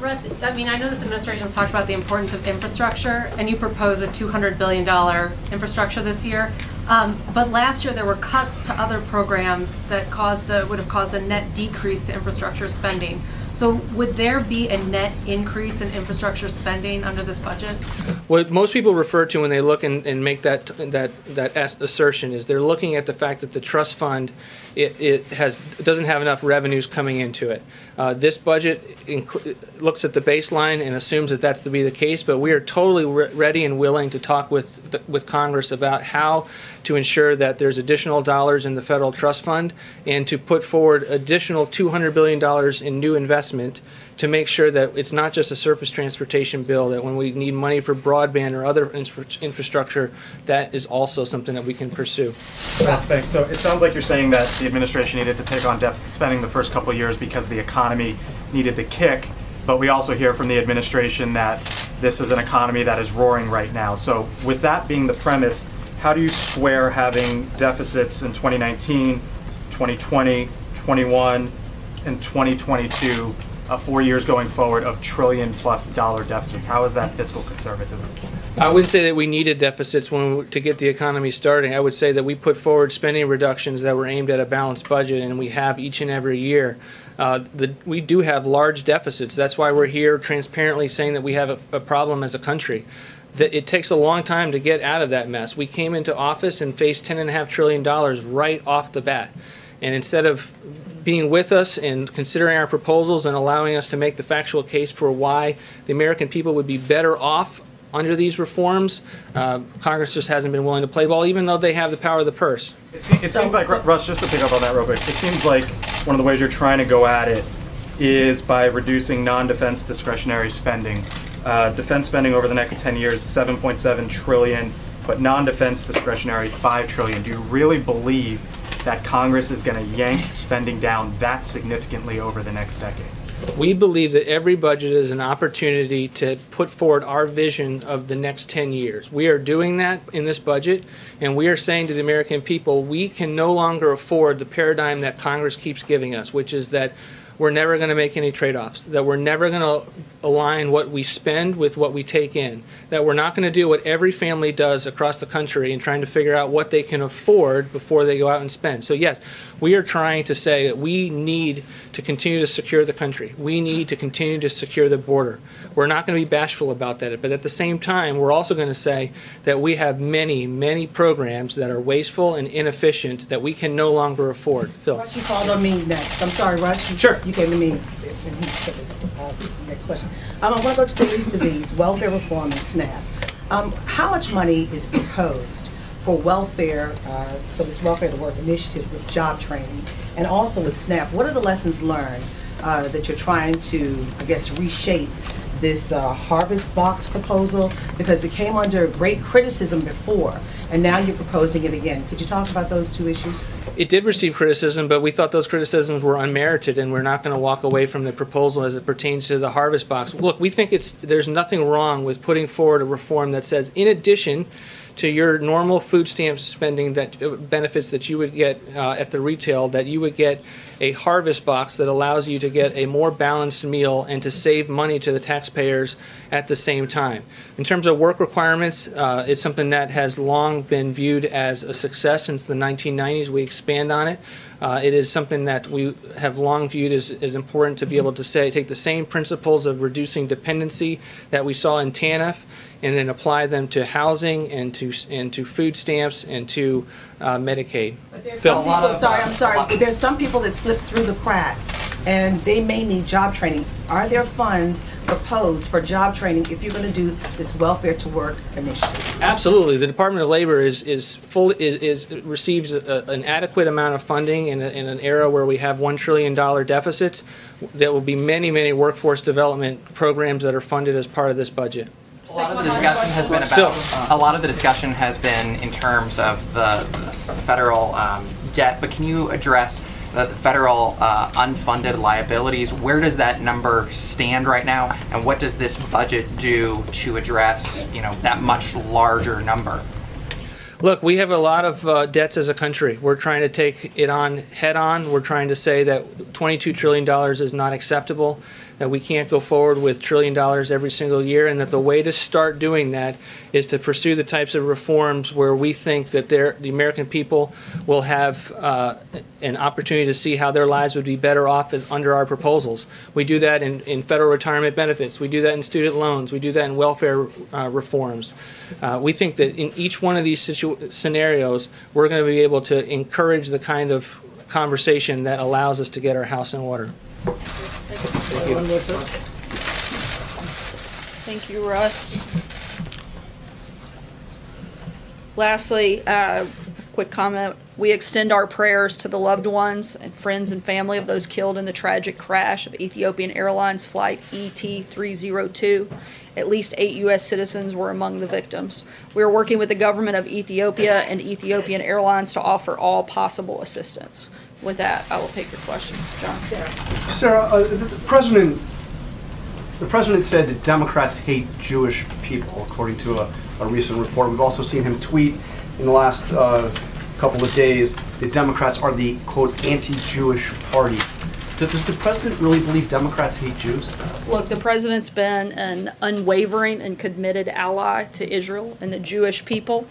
Russ, I mean, I know this administration has talked about the importance of infrastructure, and you propose a $200 billion infrastructure this year. But last year there were cuts to other programs that would have caused a net decrease to infrastructure spending. So would there be a net increase in infrastructure spending under this budget? What most people refer to when they look and make that assertion is they're looking at the fact that the trust fund doesn't have enough revenues coming into it. This budget looks at the baseline and assumes that that's to be the case, but we are totally ready and willing to talk with Congress about how to ensure that there's additional dollars in the federal trust fund and to put forward additional $200 billion in new investment to make sure that it's not just a surface transportation bill, that when we need money for broadband or other infrastructure, that is also something that we can pursue. Yes, thanks. So it sounds like you're saying that the administration needed to take on deficit spending the first couple of years because the economy needed the kick, but we also hear from the administration that this is an economy that is roaring right now. So with that being the premise, how do you square having deficits in 2019, 2020, 21, and 2022, 4 years going forward of $1 trillion+ deficits? How is that fiscal conservatism? I wouldn't say that we needed deficits to get the economy starting. I would say that we put forward spending reductions that were aimed at a balanced budget, and we have each and every year. We do have large deficits. That's why we're here transparently saying that we have a problem as a country. It takes a long time to get out of that mess. We came into office and faced $10.5 trillion right off the bat. And instead of being with us and considering our proposals and allowing us to make the factual case for why the American people would be better off under these reforms, Congress just hasn't been willing to play ball, even though they have the power of the purse. It seems like, Russ, just to pick up on that real quick, it seems like one of the ways you're trying to go at it is by reducing non-defense discretionary spending. Defense spending over the next 10 years, $7.7 trillion, but non-defense discretionary, $5 trillion. Do you really believe that Congress is going to yank spending down that significantly over the next decade? We believe that every budget is an opportunity to put forward our vision of the next 10 years. We are doing that in this budget, and we are saying to the American people, we can no longer afford the paradigm that Congress keeps giving us, which is that we're never going to make any trade-offs, that we're never going to align what we spend with what we take in, that we're not going to do what every family does across the country in trying to figure out what they can afford before they go out and spend. So yes, we are trying to say that we need to continue to secure the country. We need to continue to secure the border. We're not going to be bashful about that, but at the same time, we're also going to say that we have many, many programs that are wasteful and inefficient that we can no longer afford. Phil. Russ, you called on me next. I'm sorry, Russ. Sure. You came to me when he said his next question. I want to go to the least of these, welfare reform and SNAP. How much money is proposed for welfare, for this Welfare to Work initiative with job training, and also with SNAP? What are the lessons learned that you're trying to, I guess, reshape this harvest box proposal? Because it came under great criticism before, and now you're proposing it again. Could you talk about those two issues? It did receive criticism, but we thought those criticisms were unmerited, and we're not going to walk away from the proposal as it pertains to the harvest box. Look, we think there's nothing wrong with putting forward a reform that says, in addition to your normal food stamp spending, that benefits that you would get at the retail, that you would get a harvest box that allows you to get a more balanced meal and to save money to the taxpayers at the same time. In terms of work requirements, it's something that has long been viewed as a success since the 1990s. We expand on it. It is something that we have long viewed as important to be able to take the same principles of reducing dependency that we saw in TANF and then apply them to housing and to food stamps and to Medicaid. But there's some people, there's some people that slip through the cracks, and they may need job training. Are there funds proposed for job training if you're going to do this Welfare to Work initiative? Absolutely. The Department of Labor receives an adequate amount of funding in an era where we have $1 trillion deficits. There will be many, many workforce development programs that are funded as part of this budget. A lot of the discussion has been about. A lot of the discussion has been in terms of the federal debt, but can you address the federal unfunded liabilities? Where does that number stand right now, and what does this budget do to address, that much larger number? Look, we have a lot of debts as a country. We're trying to take it on head on. We're trying to say that $22 trillion is not acceptable, that we can't go forward with $1 trillion every single year, and that the way to start doing that is to pursue the types of reforms where we think that the American people will have an opportunity to see how their lives would be better off under our proposals. We do that in federal retirement benefits. We do that in student loans. We do that in welfare reforms. We think that in each one of these scenarios, we're going to be able to encourage the kind of conversation that allows us to get our house in order. Thank you. Thank you, Russ. Lastly, quick comment. We extend our prayers to the loved ones and friends and family of those killed in the tragic crash of Ethiopian Airlines Flight ET-302. At least 8 U.S. citizens were among the victims. We are working with the government of Ethiopia and Ethiopian Airlines to offer all possible assistance. With that, I will take your question. John. Sarah, the president said that Democrats hate Jewish people, according to a recent report. We've also seen him tweet in the last couple of days that Democrats are the, quote, anti-Jewish party. Does the president really believe Democrats hate Jews? Look, the president's been an unwavering and committed ally to Israel and the Jewish people.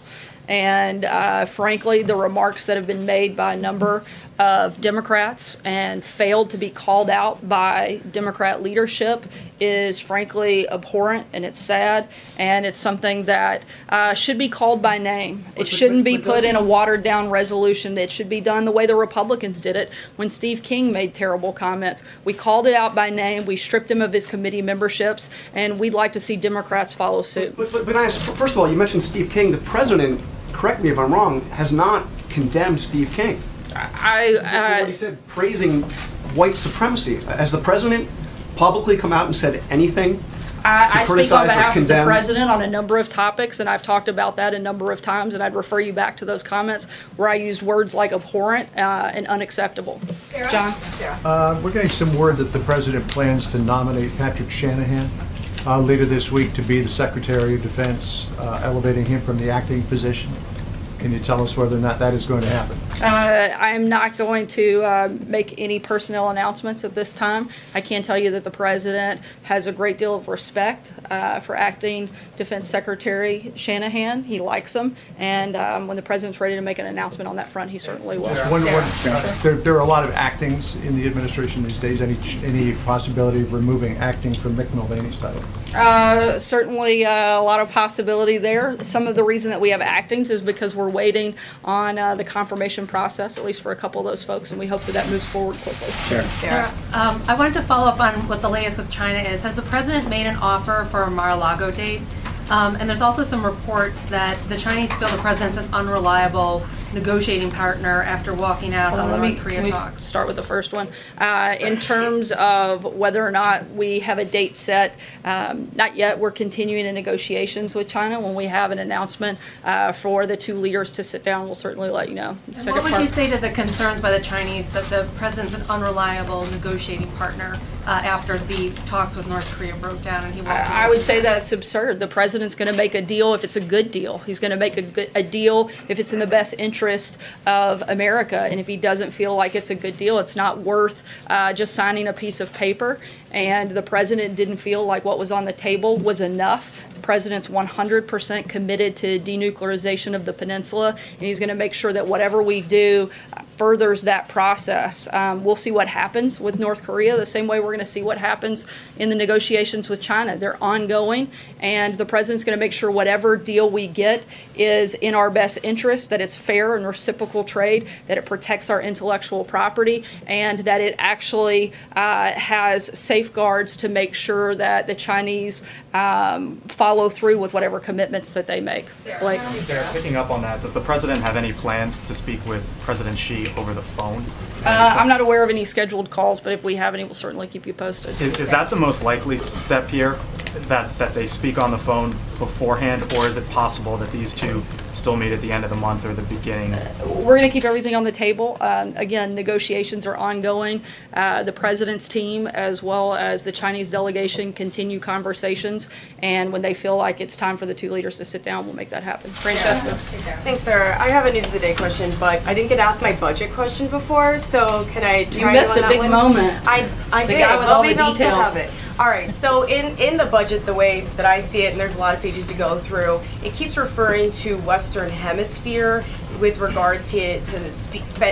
And frankly, the remarks that have been made by a number of Democrats and failed to be called out by Democrat leadership is frankly abhorrent, and it's sad, and it's something that should be called by name. It shouldn't be put in a watered-down resolution. It should be done the way the Republicans did it when Steve King made terrible comments. We called it out by name. We stripped him of his committee memberships, and we'd like to see Democrats follow suit. But first of all, you mentioned Steve King. The president, correct me if I'm wrong, has not condemned Steve King. What he said, praising white supremacy. Has the president publicly come out and said anything I speak on behalf of the president on a number of topics, and I've talked about that a number of times, and I'd refer you back to those comments where I used words like abhorrent and unacceptable. John? We're getting some word that the president plans to nominate Patrick Shanahan later this week to be the Secretary of Defense, elevating him from the acting position. Can you tell us whether or not that is going to happen? I'm not going to make any personnel announcements at this time. I can tell you that the President has a great deal of respect for Acting Defense Secretary Shanahan. He likes him, and when the President's ready to make an announcement on that front, he certainly will. There are a lot of actings in the administration these days. Any possibility of removing acting from Mick Mulvaney's title? Certainly a lot of possibility there. Some of the reason that we have actings is because we're waiting on the confirmation process, at least for a couple of those folks, and we hope that that moves forward quickly. Sarah, I wanted to follow up on what the latest with China is. Has the President made an offer for a Mar-a-Lago date? And there's also some reports that the Chinese feel the President's an unreliable negotiating partner after walking out on the North Korea talks. Let me start with the first one. In terms of whether or not we have a date set, not yet. We're continuing in negotiations with China. When we have an announcement for the two leaders to sit down, we'll certainly let you know. And what would you say to the concerns by the Chinese that the President's an unreliable negotiating partner after the talks with North Korea broke down and he walked away? I would say that's absurd. The President's going to make a deal if it's a good deal. He's going to make a deal if it's in the best interest of America. And if he doesn't feel like it's a good deal, it's not worth just signing a piece of paper. And the President didn't feel like what was on the table was enough. The President's 100% committed to denuclearization of the peninsula, and he's going to make sure that whatever we do furthers that process. We'll see what happens with North Korea the same way we're going to see what happens in the negotiations with China. They're ongoing, and the President's going to make sure whatever deal we get is in our best interest, that it's fair and reciprocal trade, that it protects our intellectual property, and that it actually has safeguards to make sure that the Chinese follow through with whatever commitments that they make. Blake? Sarah, picking up on that, does the President have any plans to speak with President Xi over the phone? I'm not aware of any scheduled calls, but if we have any, we'll certainly keep you posted. Is that the most likely step here, that they speak on the phone beforehand, or is it possible that these two still meet at the end of the month or the beginning? We're going to keep everything on the table. Again, negotiations are ongoing. The President's team, as well as the Chinese delegation, continue conversations, and when they feel like it's time for the two leaders to sit down, we'll make that happen. Francesca? Thanks, Sarah. I have a News of the Day question, but I didn't get asked my budget question before, so can I try You missed a big moment. I The did. guy with Well, all the maybe I'll still details. have it. All right, so in the budget, the way that I see it, and there's a lot of pages to go through, it keeps referring to Western Hemisphere with regards to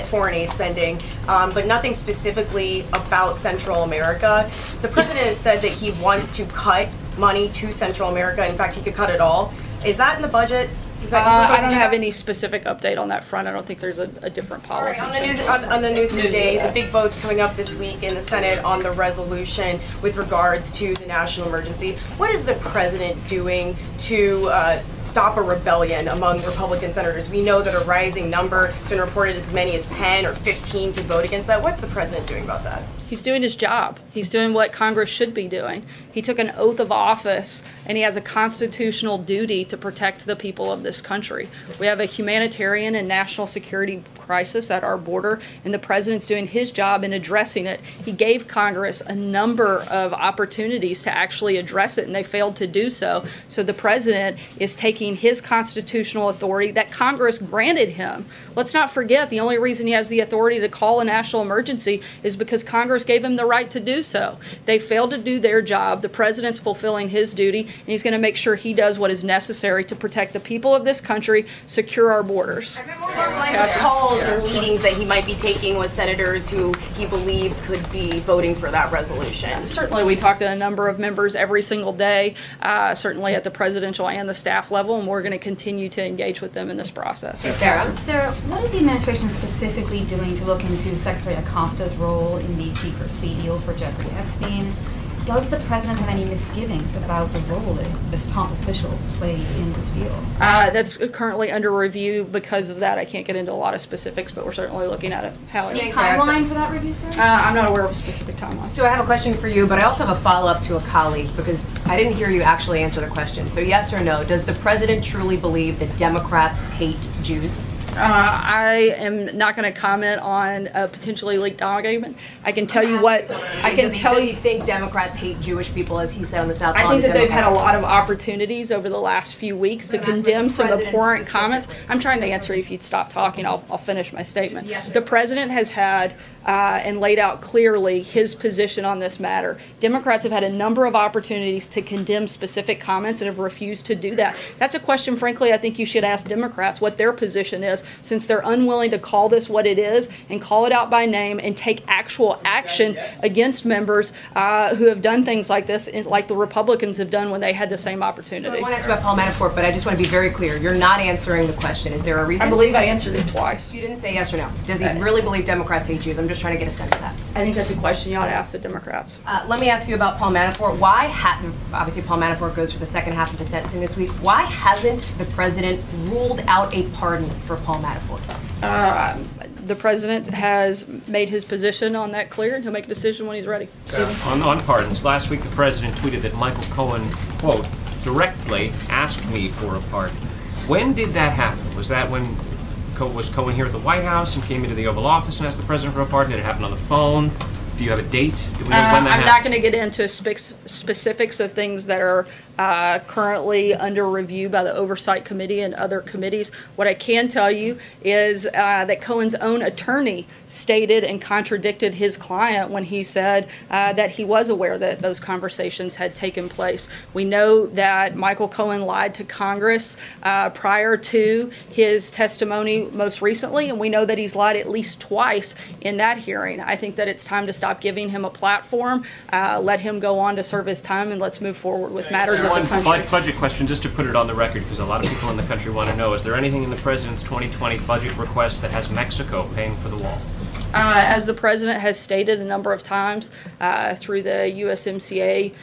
foreign aid spending, but nothing specifically about Central America. The President has said that he wants to cut money to Central America. In fact, he could cut it all. Is that in the budget? I don't have any specific update on that front. I don't think there's a different policy. On the news of the day, the big vote's coming up this week in the Senate on the resolution with regards to the national emergency. What is the President doing to stop a rebellion among Republican senators? We know that a rising number, it's been reported as many as 10 or 15 could vote against that. What's the President doing about that? He's doing his job. He's doing what Congress should be doing. He took an oath of office, and he has a constitutional duty to protect the people of this country. We have a humanitarian and national security crisis at our border, and the President's doing his job in addressing it. He gave Congress a number of opportunities to actually address it, and they failed to do so. So the President is taking his constitutional authority that Congress granted him. Let's not forget, the only reason he has the authority to call a national emergency is because Congress gave him the right to do so. They failed to do their job. The President's fulfilling his duty, and he's going to make sure he does what is necessary to protect the people of this country, secure our borders. Calls or meetings that he might be taking with senators who he believes could be voting for that resolution. Certainly, we talk to a number of members every single day, certainly at the presidential and the staff level, and we're going to continue to engage with them in this process. Sarah, what is the administration specifically doing to look into Secretary Acosta's role in the secret plea deal for Jeffrey Epstein? Does the President have any misgivings about the role that this top official played in this deal? That's currently under review. Because of that, I can't get into a lot of specifics, but we're certainly looking at it. Any timeline for that review, sir? I'm not aware of a specific timeline. So I have a question for you, but I also have a follow-up to a colleague because I didn't hear you actually answer the question. So yes or no, does the President truly believe that Democrats hate Jews? I am not going to comment on a potentially leaked document. I can tell you what I can tell you. Does he think Democrats hate Jewish people, as he said on the South? I think that they've had a lot of opportunities over the last few weeks to condemn some abhorrent comments. I'm trying to answer. If you'd stop talking, I'll finish my statement. The president has had and laid out clearly his position on this matter. Democrats have had a number of opportunities to condemn specific comments and have refused to do that. That's a question, frankly, I think you should ask Democrats what their position is, since they're unwilling to call this what it is and call it out by name and take actual action against members who have done things like this, like the Republicans have done when they had the same opportunity. So I want to ask about Paul Manafort, but I just want to be very clear. You're not answering the question. Is there a reason? I believe I answered it twice. You didn't say yes or no. Does he really believe Democrats hate Jews? I'm just trying to get a sense of that. I think that's a question you ought to ask the Democrats. Let me ask you about Paul Manafort. Why obviously Paul Manafort goes for the second half of the sentencing this week. Why hasn't the president ruled out a pardon for Paul Manafort? The president has made his position on that clear, and he'll make a decision when he's ready. On pardons, last week the president tweeted that Michael Cullen, quote, directly asked me for a pardon. When did that happen? Was that when was Cullen here at the White House and came into the Oval Office and asked the president for a pardon? Did it happen on the phone? Do you have a date? Do we know when that I'm not going to get into specifics of things that are currently under review by the Oversight Committee and other committees. What I can tell you is that Cohen's own attorney stated and contradicted his client when he said that he was aware that those conversations had taken place. We know that Michael Cohen lied to Congress prior to his testimony most recently, and we know that he's lied at least twice in that hearing. I think that it's time to stop giving him a platform, let him go on to serve his time, and let's move forward with matters of the country. One budget question, just to put it on the record, because a lot of people in the country want to know, is there anything in the president's 2020 budget request that has Mexico paying for the wall? As the president has stated a number of times through the USMCA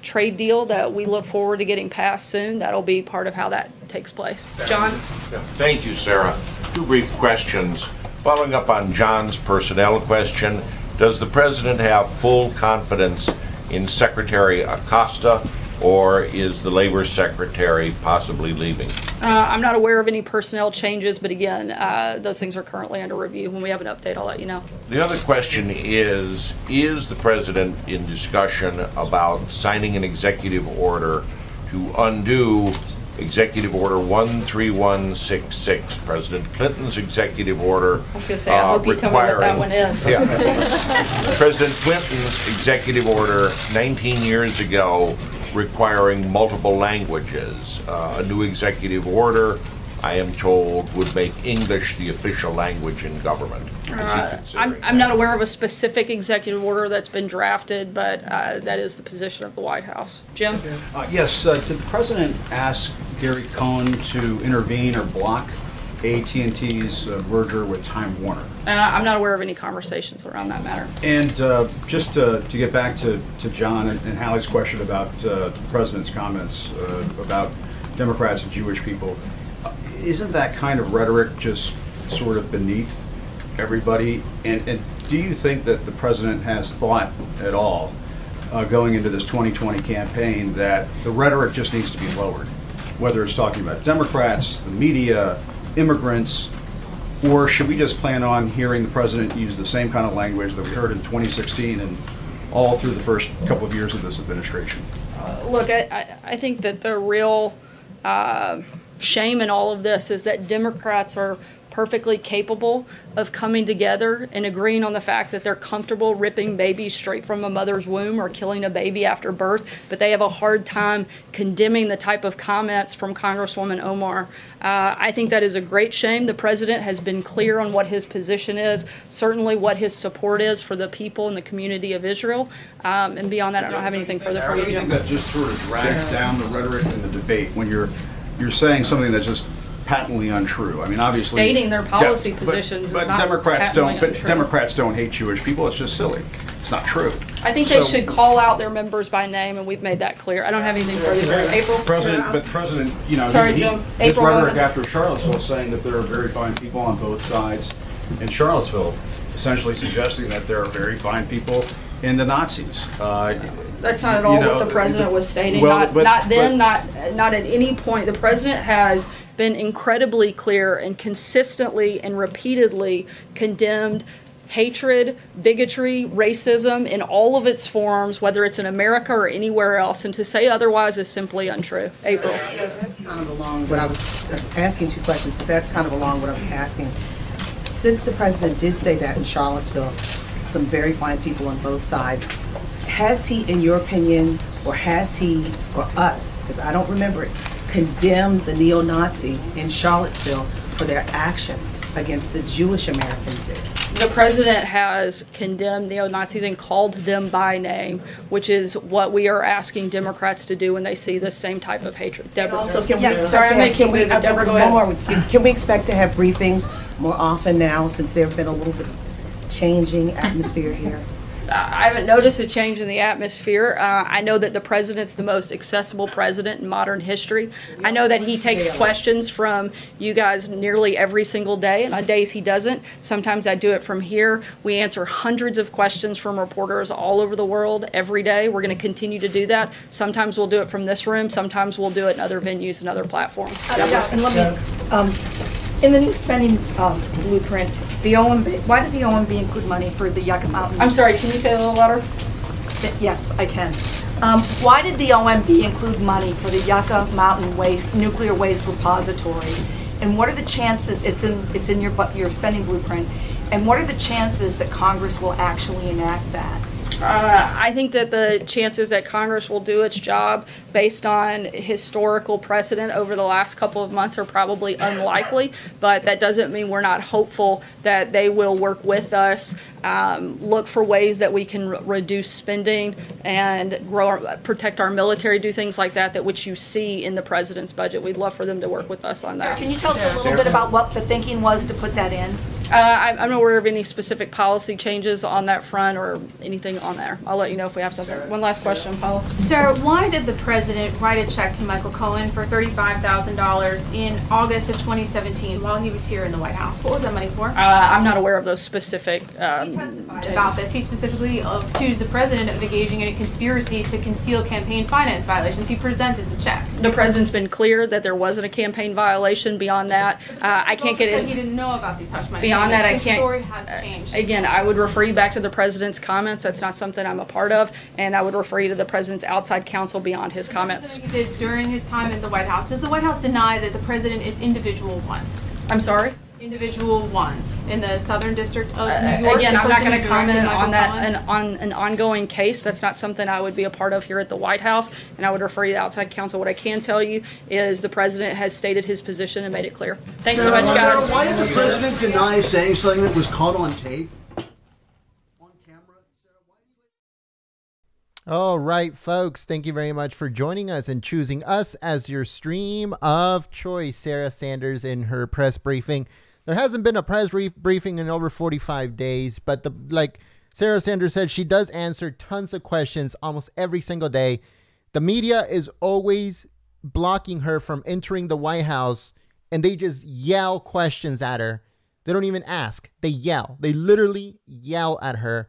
trade deal that we look forward to getting passed soon, that'll be part of how that takes place. John? Thank you, Sarah. Two brief questions. Following up on John's personnel question, does the president have full confidence in Secretary Acosta, or is the Labor Secretary possibly leaving? I'm not aware of any personnel changes, but again, those things are currently under review. When we have an update, I'll let you know. The other question is the president in discussion about signing an executive order to undo Executive Order 13166, President Clinton's executive order. I was going to say, I hope you tell me what that one is. Yeah. President Clinton's executive order 19 years ago requiring multiple languages. A new executive order, I am told, would make English the official language in government. I'm not aware of a specific executive order that's been drafted, but that is the position of the White House. Jim? Yes. Did the president ask Gary Cohn to intervene or block AT&T's merger with Time Warner? I'm not aware of any conversations around that matter. And just to get back to John and Hallie's question about the president's comments about Democrats and Jewish people, isn't that kind of rhetoric just sort of beneath everybody? And do you think that the president has thought at all going into this 2020 campaign that the rhetoric just needs to be lowered? Whether it's talking about Democrats, the media, immigrants, or should we just plan on hearing the president use the same kind of language that we heard in 2016 and all through the first couple of years of this administration? Look, I think that the real shame in all of this is that Democrats are perfectly capable of coming together and agreeing on the fact that they're comfortable ripping babies straight from a mother's womb or killing a baby after birth, but they have a hard time condemning the type of comments from Congresswoman Omar. I think that is a great shame. The president has been clear on what his position is, certainly what his support is for the people and the community of Israel. And beyond that, I don't have anything further for you, Jim. I think that just sort of drags down the rhetoric and the debate when you're saying something that's just patently untrue. I mean, obviously stating their policy positions but is not Democrats patently don't. untrue. But Democrats don't hate Jewish people. It's just silly. It's not true. I think they should call out their members by name, and we've made that clear. I don't have anything further for you. April. President, you know, Sorry, Jim. his April rhetoric Logan. after Charlottesville, saying that there are very fine people on both sides in Charlottesville, essentially suggesting that there are very fine people and the Nazis. That's not at all what the president was stating. Not at any point. The president has been incredibly clear and consistently and repeatedly condemned hatred, bigotry, racism in all of its forms, whether it's in America or anywhere else, and to say otherwise is simply untrue. April. That's kind of along what I was asking, two questions, but that's kind of along what I was asking. Since the president did say that in Charlottesville, some very fine people on both sides, has he, in your opinion, or has he, or us, because I don't remember it, condemned the neo-Nazis in Charlottesville for their actions against the Jewish Americans there? The president has condemned neo-Nazis and called them by name, which is what we are asking Democrats to do when they see the same type of hatred. Deborah. Also, can we expect to have briefings more often now, since there have been a little bit of changing atmosphere here? I haven't noticed a change in the atmosphere. I know that the president's the most accessible president in modern history. I know that he takes questions from you guys nearly every single day, and on days he doesn't, sometimes I do it from here. We answer hundreds of questions from reporters all over the world every day. We're going to continue to do that. Sometimes we'll do it from this room. Sometimes we'll do it in other venues and other platforms. And let me, in the new spending blueprint, the OMB, why did the OMB include money for the Yucca Mountain? I'm sorry, can you say it a little louder? Yes, I can. Why did the OMB include money for the Yucca Mountain nuclear waste repository? And what are the chances, it's in your spending blueprint, and what are the chances that Congress will actually enact that? I think that the chances that Congress will do its job based on historical precedent over the last couple of months are probably unlikely, but that doesn't mean we're not hopeful that they will work with us, look for ways that we can reduce spending and protect our military, do things like that, which you see in the president's budget. We'd love for them to work with us on that. Can you tell us a little bit about what the thinking was to put that in? I'm not aware of any specific policy changes on that front or anything on there. I'll let you know if we have something. One last question, Paula. Sir, why did the president write a check to Michael Cullen for $35,000 in August of 2017 while he was here in the White House? What was that money for? I'm not aware of those specific About this. He specifically accused the president of engaging in a conspiracy to conceal campaign finance violations. He presented the check. The president's been clear that there wasn't a campaign violation. Beyond that, I can't get in. He didn't know about these hush money. Beyond that, I His can't. Story has changed. Again, I would refer you back to the president's comments. That's not something I'm a part of, and I would refer you to the president's outside counsel beyond his comments. He did during his time in the White House. Does the White House deny that the president is individual one? I'm sorry? Individual one in the Southern District of New York. Again, I'm not going to to comment on that on an ongoing case. That's not something I would be a part of here at the White House, and I would refer you to outside counsel. What I can tell you is the president has stated his position and made it clear. Thanks so much, guys. Sarah, why did the president deny saying something that was caught on tape? All right, folks, thank you very much for joining us and choosing us as your stream of choice. Sarah Sanders in her press briefing. There hasn't been a press briefing in over 45 days, but like Sarah Sanders said, she does answer tons of questions almost every single day. The media is always blocking her from entering the White House, and they just yell questions at her. They don't even ask. They yell. They literally yell at her.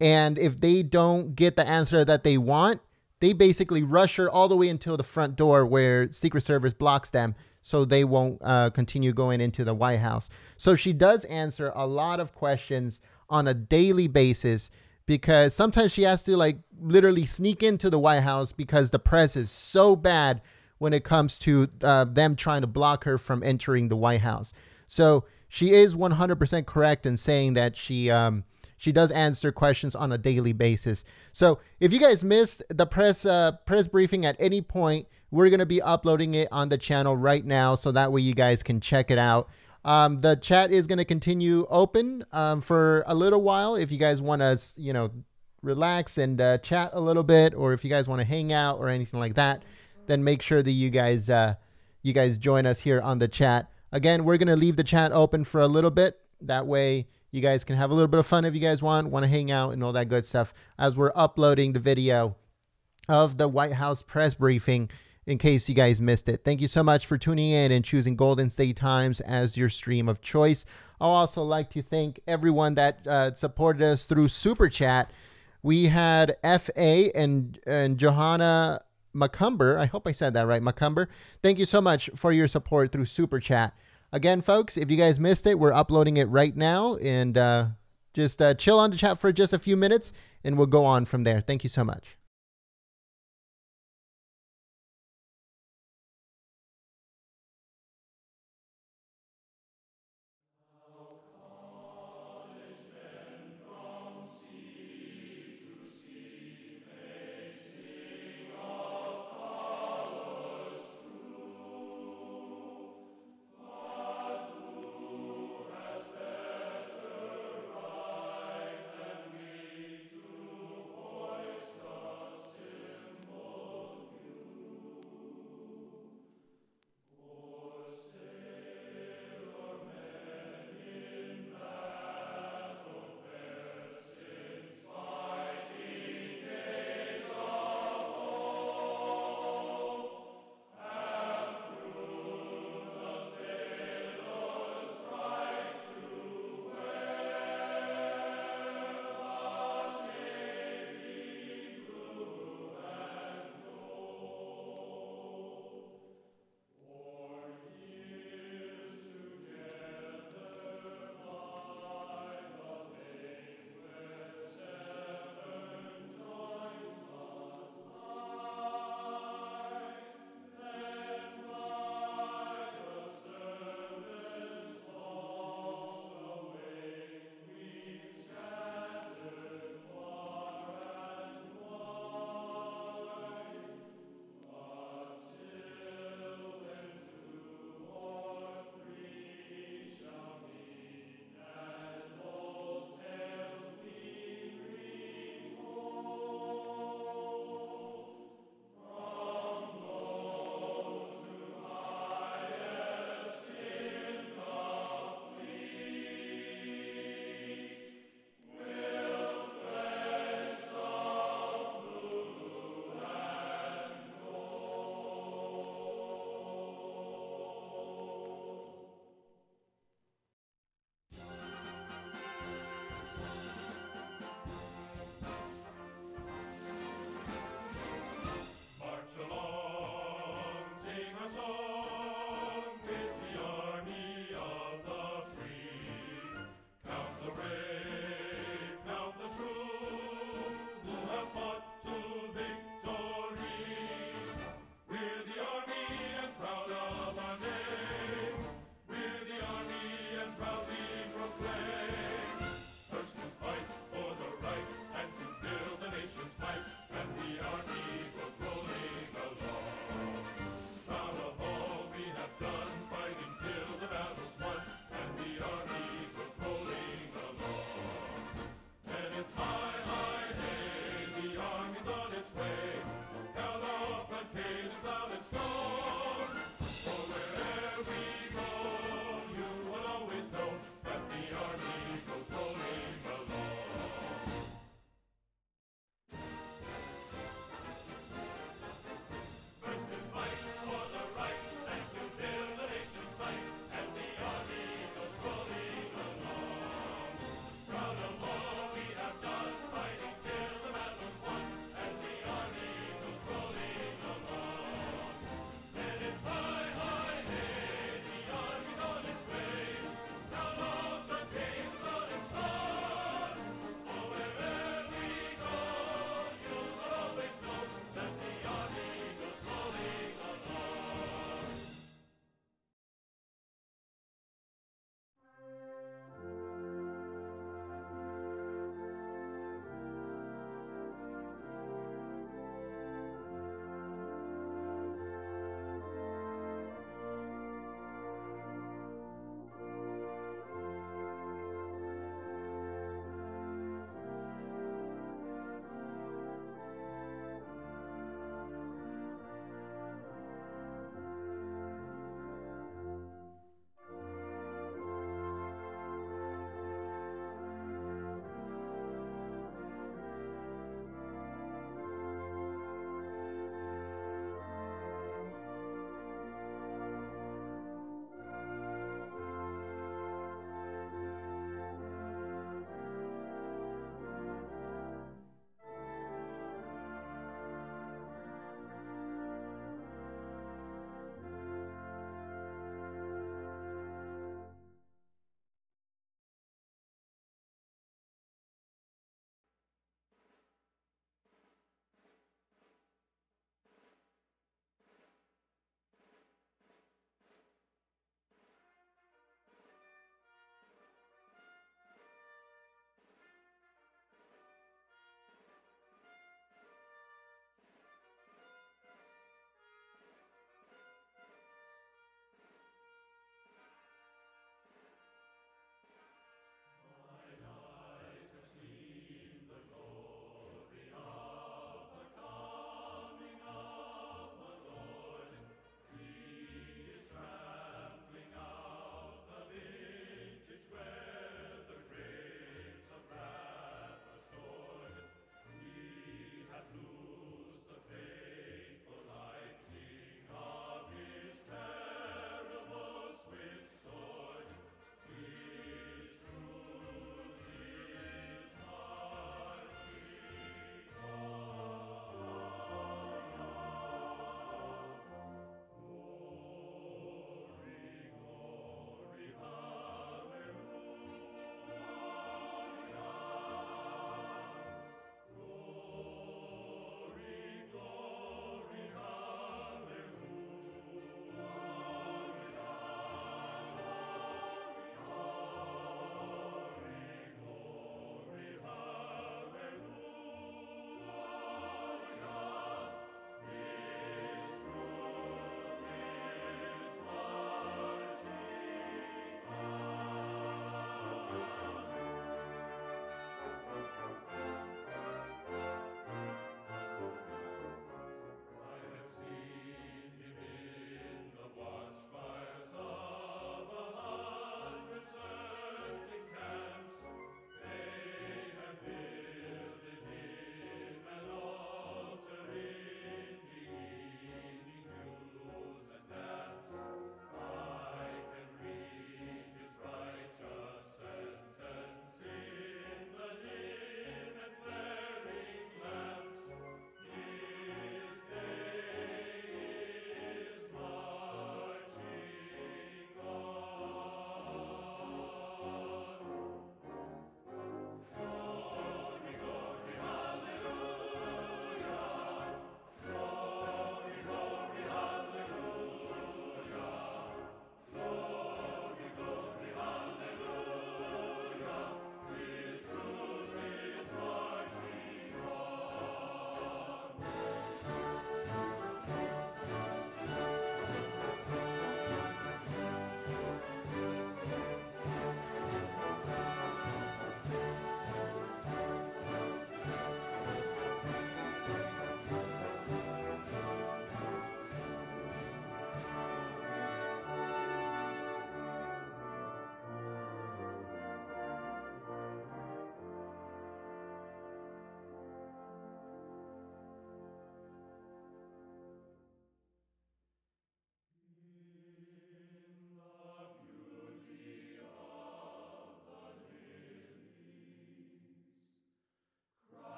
And if they don't get the answer that they want, they basically rush her all the way until the front door where Secret Service blocks them so they won't continue going into the White House. So she does answer a lot of questions on a daily basis because sometimes she has to like literally sneak into the White House because the press is so bad when it comes to them trying to block her from entering the White House. So she is 100% correct in saying that she does answer questions on a daily basis. So if you guys missed the press briefing at any point, we're going to be uploading it on the channel right now. So that way you guys can check it out. The chat is going to continue open for a little while. If you guys want to, relax and chat a little bit, or if you guys want to hang out or anything like that, then make sure that you guys join us here on the chat. Again, we're going to leave the chat open for a little bit. That way you guys can have a little bit of fun if you guys want to hang out and all that good stuff as we're uploading the video of the White House press briefing in case you guys missed it. Thank you so much for tuning in and choosing Golden State Times as your stream of choice. I'll also like to thank everyone that supported us through Super Chat. We had F.A. and Johanna Macumber. I hope I said that right, Macumber. Thank you so much for your support through Super Chat. Again, folks, if you guys missed it, we're uploading it right now. And just chill on the chat for just a few minutes, and we'll go on from there. Thank you so much.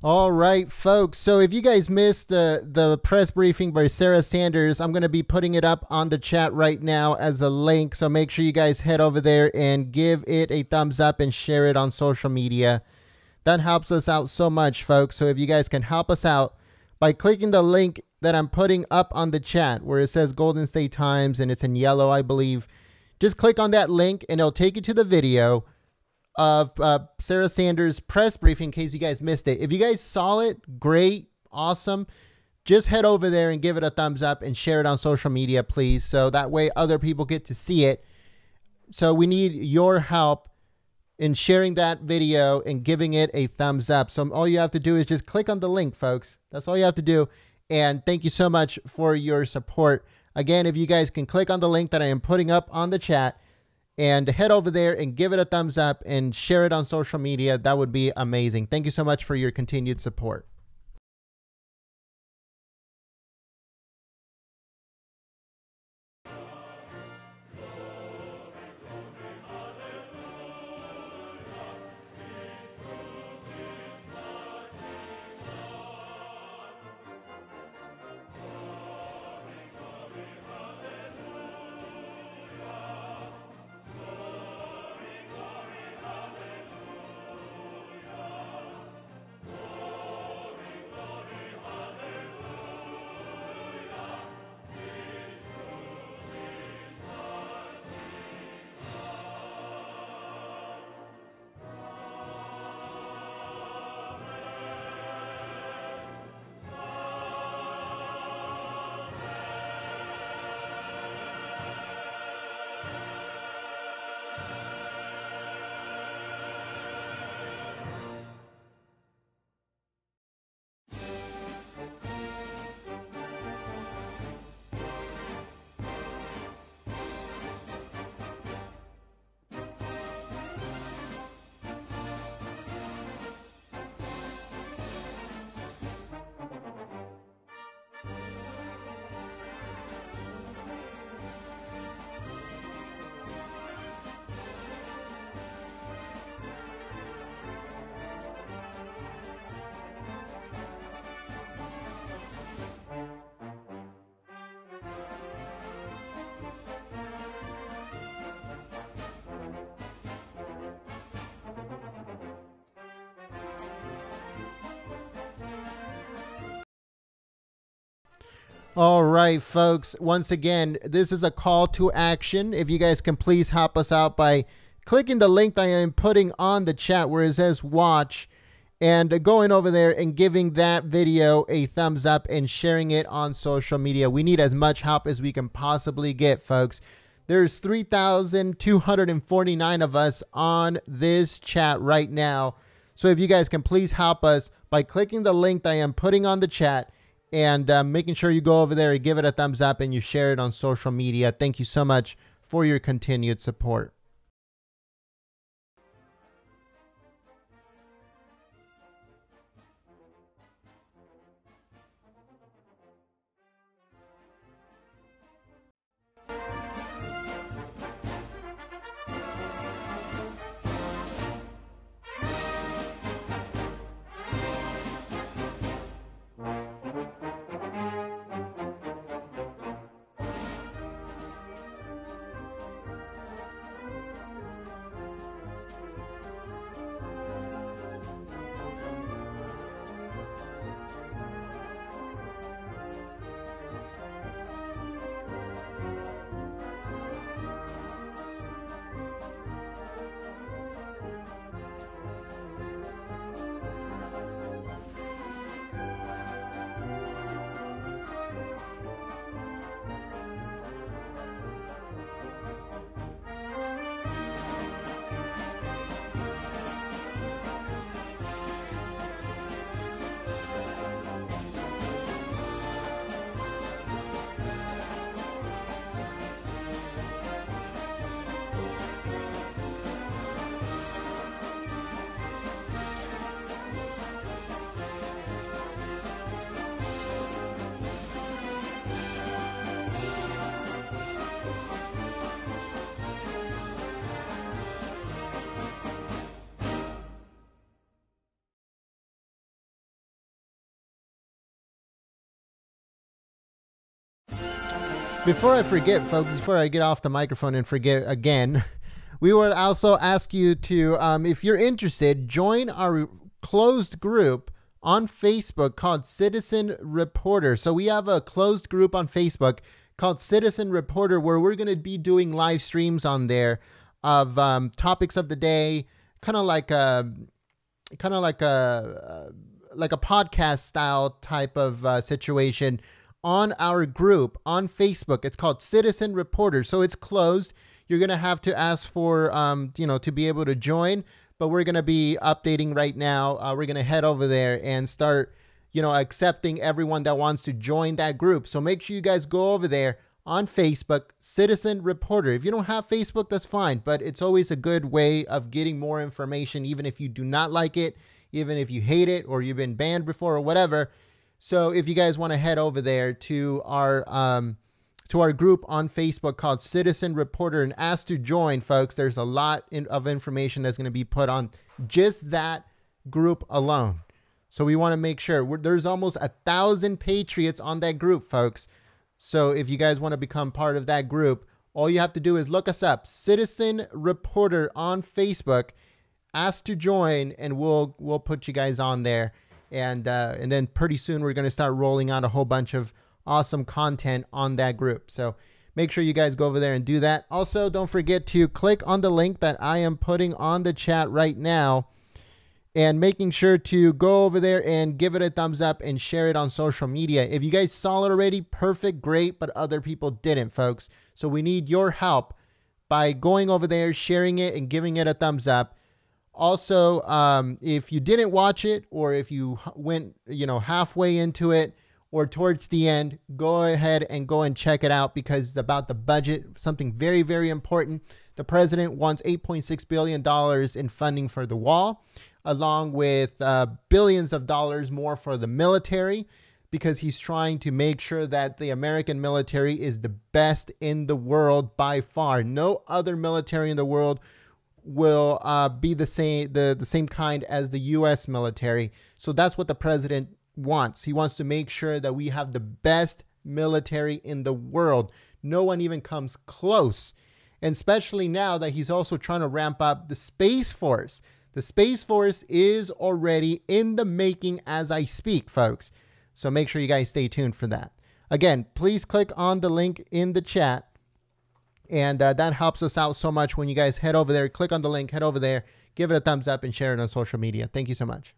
All right, folks. So if you guys missed the press briefing by Sarah Sanders, I'm going to be putting it up on the chat right now as a link. So make sure you guys head over there and give it a thumbs up and share it on social media. That helps us out so much, folks. So if you guys can help us out by clicking the link that I'm putting up on the chat where it says Golden State Times and it's in yellow, I believe, just click on that link and it'll take you to the video of Sarah Sanders' press briefing in case you guys missed it. If you guys saw it, great, awesome. Just head over there and give it a thumbs up and share it on social media, please. So that way other people get to see it. So we need your help in sharing that video and giving it a thumbs up. So all you have to do is just click on the link, folks. That's all you have to do. And thank you so much for your support. Again, if you guys can click on the link that I am putting up on the chat and head over there and give it a thumbs up and share it on social media, that would be amazing. Thank you so much for your continued support. All right, folks. Once again, this is a call to action. If you guys can please help us out by clicking the link that I am putting on the chat where it says watch and going over there and giving that video a thumbs up and sharing it on social media. We need as much help as we can possibly get, folks. There's 3,249 of us on this chat right now. So if you guys can please help us by clicking the link that I am putting on the chat and making sure you go over there and give it a thumbs up and you share it on social media. Thank you so much for your continued support. Before I forget, folks, before I get off the microphone and forget again, we would also ask you to, if you're interested, join our closed group on Facebook called Citizen Reporter. So we have a closed group on Facebook called Citizen Reporter where we're going to be doing live streams on there of topics of the day, kind of like a podcast style type of situation on our group on Facebook. It's called Citizen Reporter. So it's closed. You're going to have to ask for, to be able to join, but we're going to be updating right now. We're going to head over there and start, accepting everyone that wants to join that group. So make sure you guys go over there on Facebook, Citizen Reporter. If you don't have Facebook, that's fine, but it's always a good way of getting more information, even if you do not like it, even if you hate it or you've been banned before or whatever. So if you guys want to head over there to our group on Facebook called Citizen Reporter and ask to join, folks, there's a lot of information that's going to be put on just that group alone. So we want to make sure there's almost 1,000 Patriots on that group, folks. So if you guys want to become part of that group, all you have to do is look us up, Citizen Reporter on Facebook, ask to join, and we'll put you guys on there. And then pretty soon we're going to start rolling out a whole bunch of awesome content on that group. So make sure you guys go over there and do that. Also, don't forget to click on the link that I am putting on the chat right now and making sure to go over there and give it a thumbs up and share it on social media. If you guys saw it already, perfect, great, but other people didn't, folks. So we need your help by going over there, sharing it, and giving it a thumbs up. Also, if you didn't watch it or if you went, halfway into it or towards the end, go ahead and go and check it out because it's about the budget, something very, very important. The president wants $8.6 billion in funding for the wall, along with billions of dollars more for the military, because he's trying to make sure that the American military is the best in the world by far. No other military in the world will be the same kind as the U.S. military. So that's what the president wants. He wants to make sure that we have the best military in the world. No one even comes close. And especially now that he's also trying to ramp up the Space Force. The Space Force is already in the making as I speak, folks. So make sure you guys stay tuned for that. Again, please click on the link in the chat. And that helps us out so much when you guys head over there, click on the link, head over there, give it a thumbs up, and share it on social media. Thank you so much.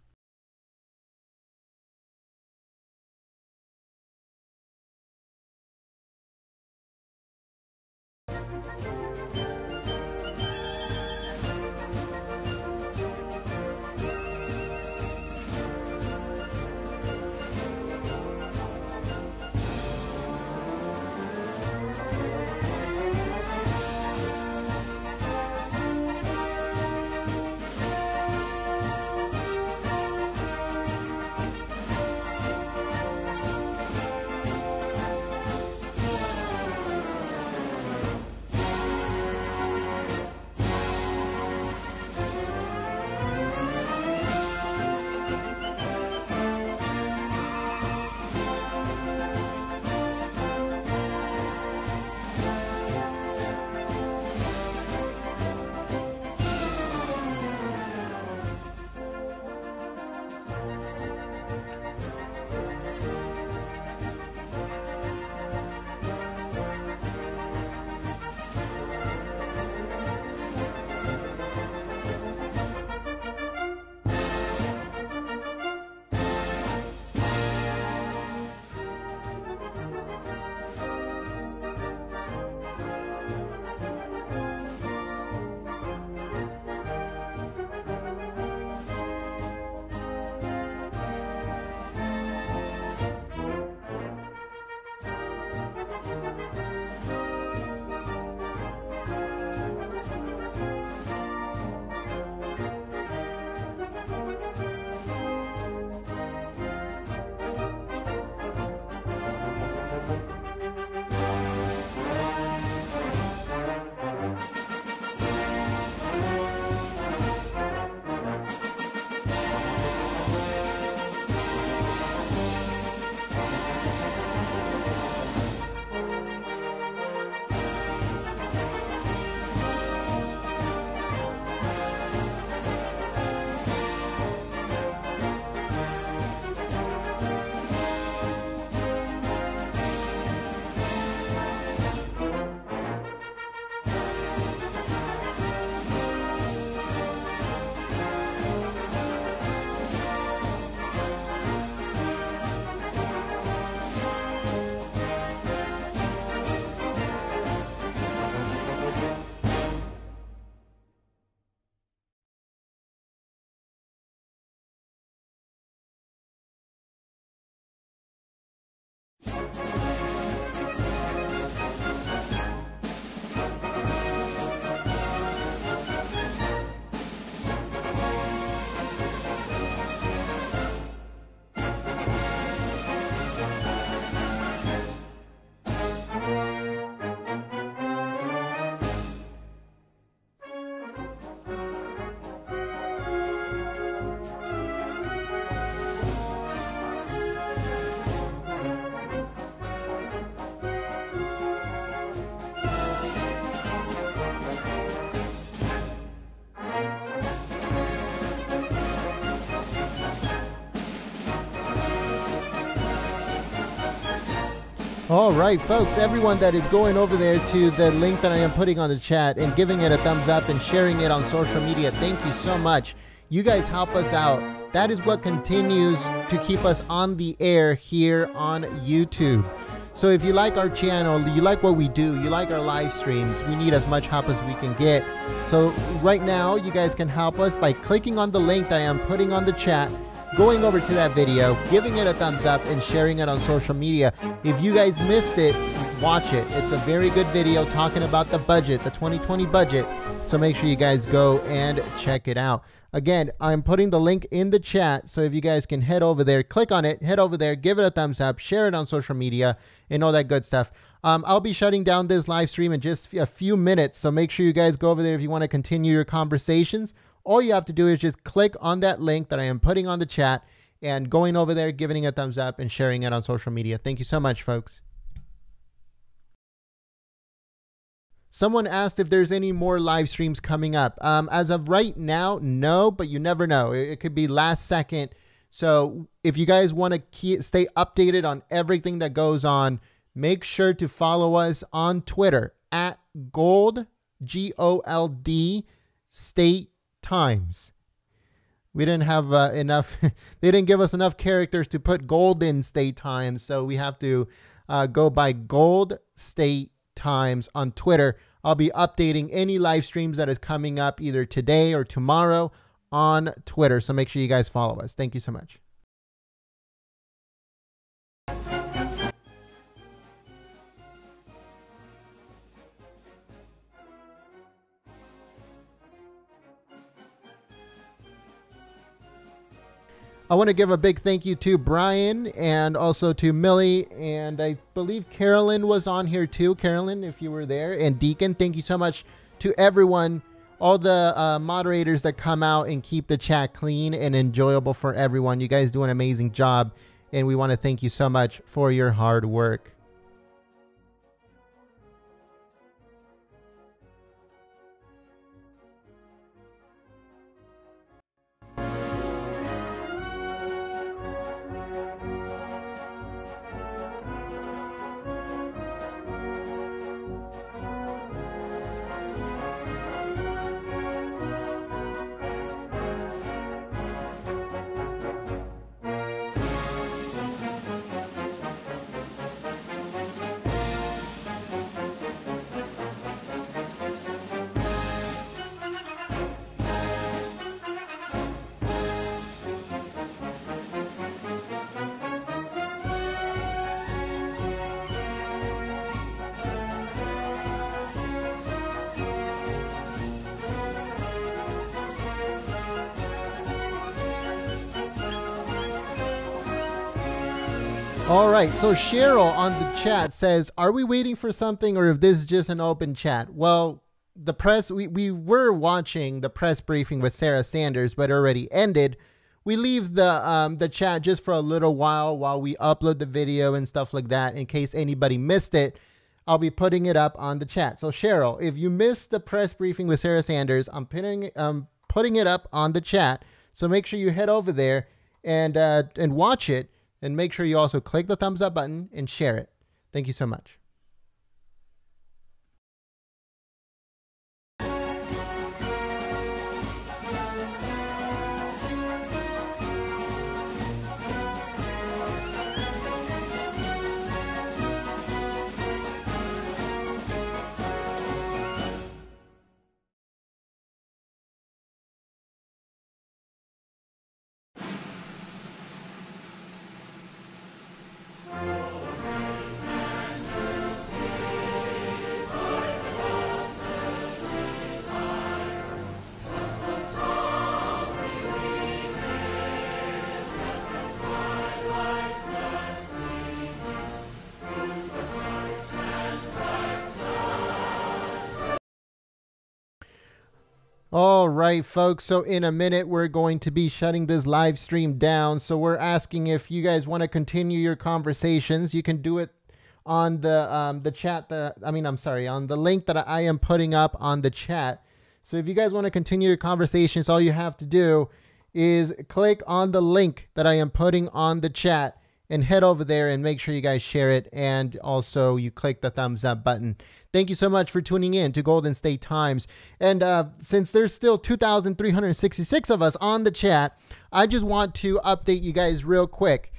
All right, folks, everyone that is going over there to the link that I am putting on the chat and giving it a thumbs up and sharing it on social media, thank you so much. You guys help us out. That is what continues to keep us on the air here on YouTube. So if you like our channel, you like what we do, you like our live streams, we need as much help as we can get. So right now, you guys can help us by clicking on the link that I am putting on the chat, going over to that video, giving it a thumbs up, and sharing it on social media. If you guys missed it, watch it. It's a very good video talking about the budget, the 2020 budget. So make sure you guys go and check it out. Again, I'm putting the link in the chat, so if you guys can head over there, click on it, head over there, give it a thumbs up, share it on social media, and all that good stuff. I'll be shutting down this live stream in just a few minutes, so make sure you guys go over there if you want to continue your conversations. All you have to do is just click on that link that I am putting on the chat and going over there, giving it a thumbs up, and sharing it on social media. Thank you so much, folks. Someone asked if there's any more live streams coming up. As of right now, no, but you never know. It could be last second. So if you guys want to stay updated on everything that goes on, make sure to follow us on Twitter at Gold, G-O-L-D, State Times. We didn't have enough. They didn't give us enough characters to put Golden State Times. So we have to go by Gold State Times on Twitter. I'll be updating any live streams that is coming up either today or tomorrow on Twitter. So make sure you guys follow us. Thank you so much. I want to give a big thank you to Brian and also to Millie, and I believe Carolyn was on here too. Carolyn, if you were there, and Deacon, thank you so much to everyone, all the moderators that come out and keep the chat clean and enjoyable for everyone. You guys do an amazing job, and we want to thank you so much for your hard work. All right, so Cheryl on the chat says, are we waiting for something or if this is just an open chat? Well, the press, we were watching the press briefing with Sarah Sanders, but it already ended. We leave the chat just for a little while we upload the video and stuff like that. In case anybody missed it, I'll be putting it up on the chat. So Cheryl, if you missed the press briefing with Sarah Sanders, I'm putting it up on the chat. So make sure you head over there and watch it. And make sure you also click the thumbs up button and share it. Thank you so much. All right, folks. So in a minute, we're going to be shutting this live stream down. So we're asking if you guys want to continue your conversations. You can do it on the chat. On the link that I am putting up on the chat. So if you guys want to continue your conversations, all you have to do is click on the link that I am putting on the chat and head over there and make sure you guys share it. And also you click the thumbs up button. Thank you so much for tuning in to Golden State Times. And since there's still 2,366 of us on the chat, I just want to update you guys real quick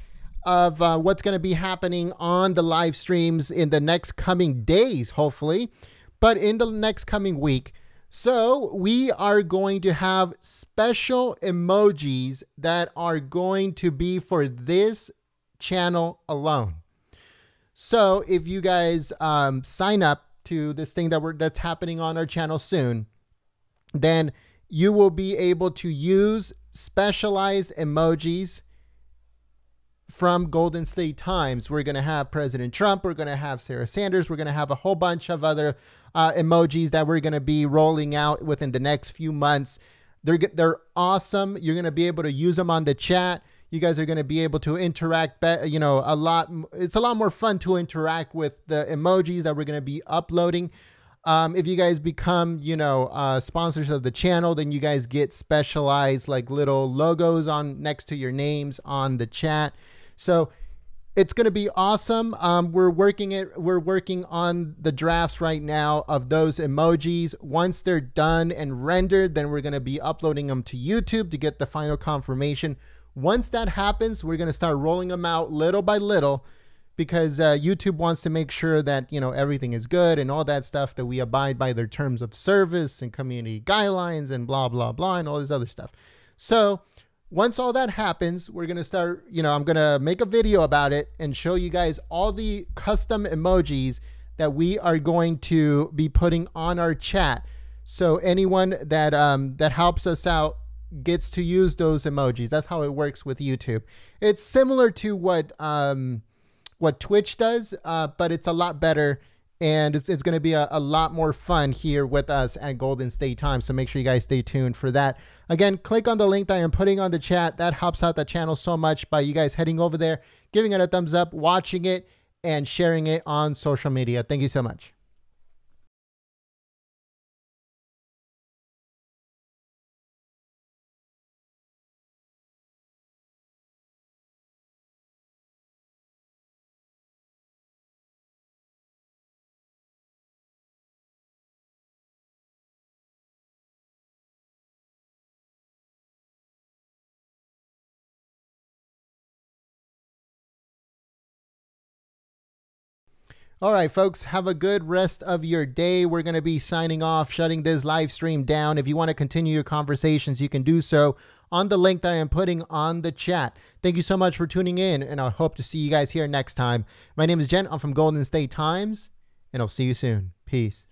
of what's going to be happening on the live streams in the next coming days, hopefully, but in the next coming week. So we are going to have special emojis that are going to be for this channel alone. So if you guys sign up to this thing that's happening on our channel soon, then you will be able to use specialized emojis from Golden State Times. We're going to have President Trump. We're going to have Sarah Sanders. We're going to have a whole bunch of other emojis that we're going to be rolling out within the next few months. They're awesome. You're going to be able to use them on the chat. You guys are going to be able to interact, a lot. It's a lot more fun to interact with the emojis that we're going to be uploading. If you guys become, sponsors of the channel, then you guys get specialized like little logos on next to your names on the chat. So it's going to be awesome. We're working on the drafts right now of those emojis. Once they're done and rendered, then we're going to be uploading them to YouTube to get the final confirmation. Once that happens, we're going to start rolling them out little by little, because YouTube wants to make sure that, everything is good and all that stuff, that we abide by their terms of service and community guidelines and blah, blah, blah, and all this other stuff. So once all that happens, we're going to start, I'm going to make a video about it and show you guys all the custom emojis that we are going to be putting on our chat. So anyone that, that helps us out gets to use those emojis. That's how it works with YouTube. It's similar to what Twitch does, but it's a lot better, and it's going to be a lot more fun here with us at Golden State Times. So make sure you guys stay tuned for that. Again, click on the link that I am putting on the chat. That helps out the channel so much by you guys heading over there, giving it a thumbs up, watching it, and sharing it on social media. Thank you so much. All right, folks, have a good rest of your day. We're going to be signing off, shutting this live stream down. If you want to continue your conversations, you can do so on the link that I am putting on the chat. Thank you so much for tuning in, and I hope to see you guys here next time. My name is Jen. I'm from Golden State Times, and I'll see you soon. Peace.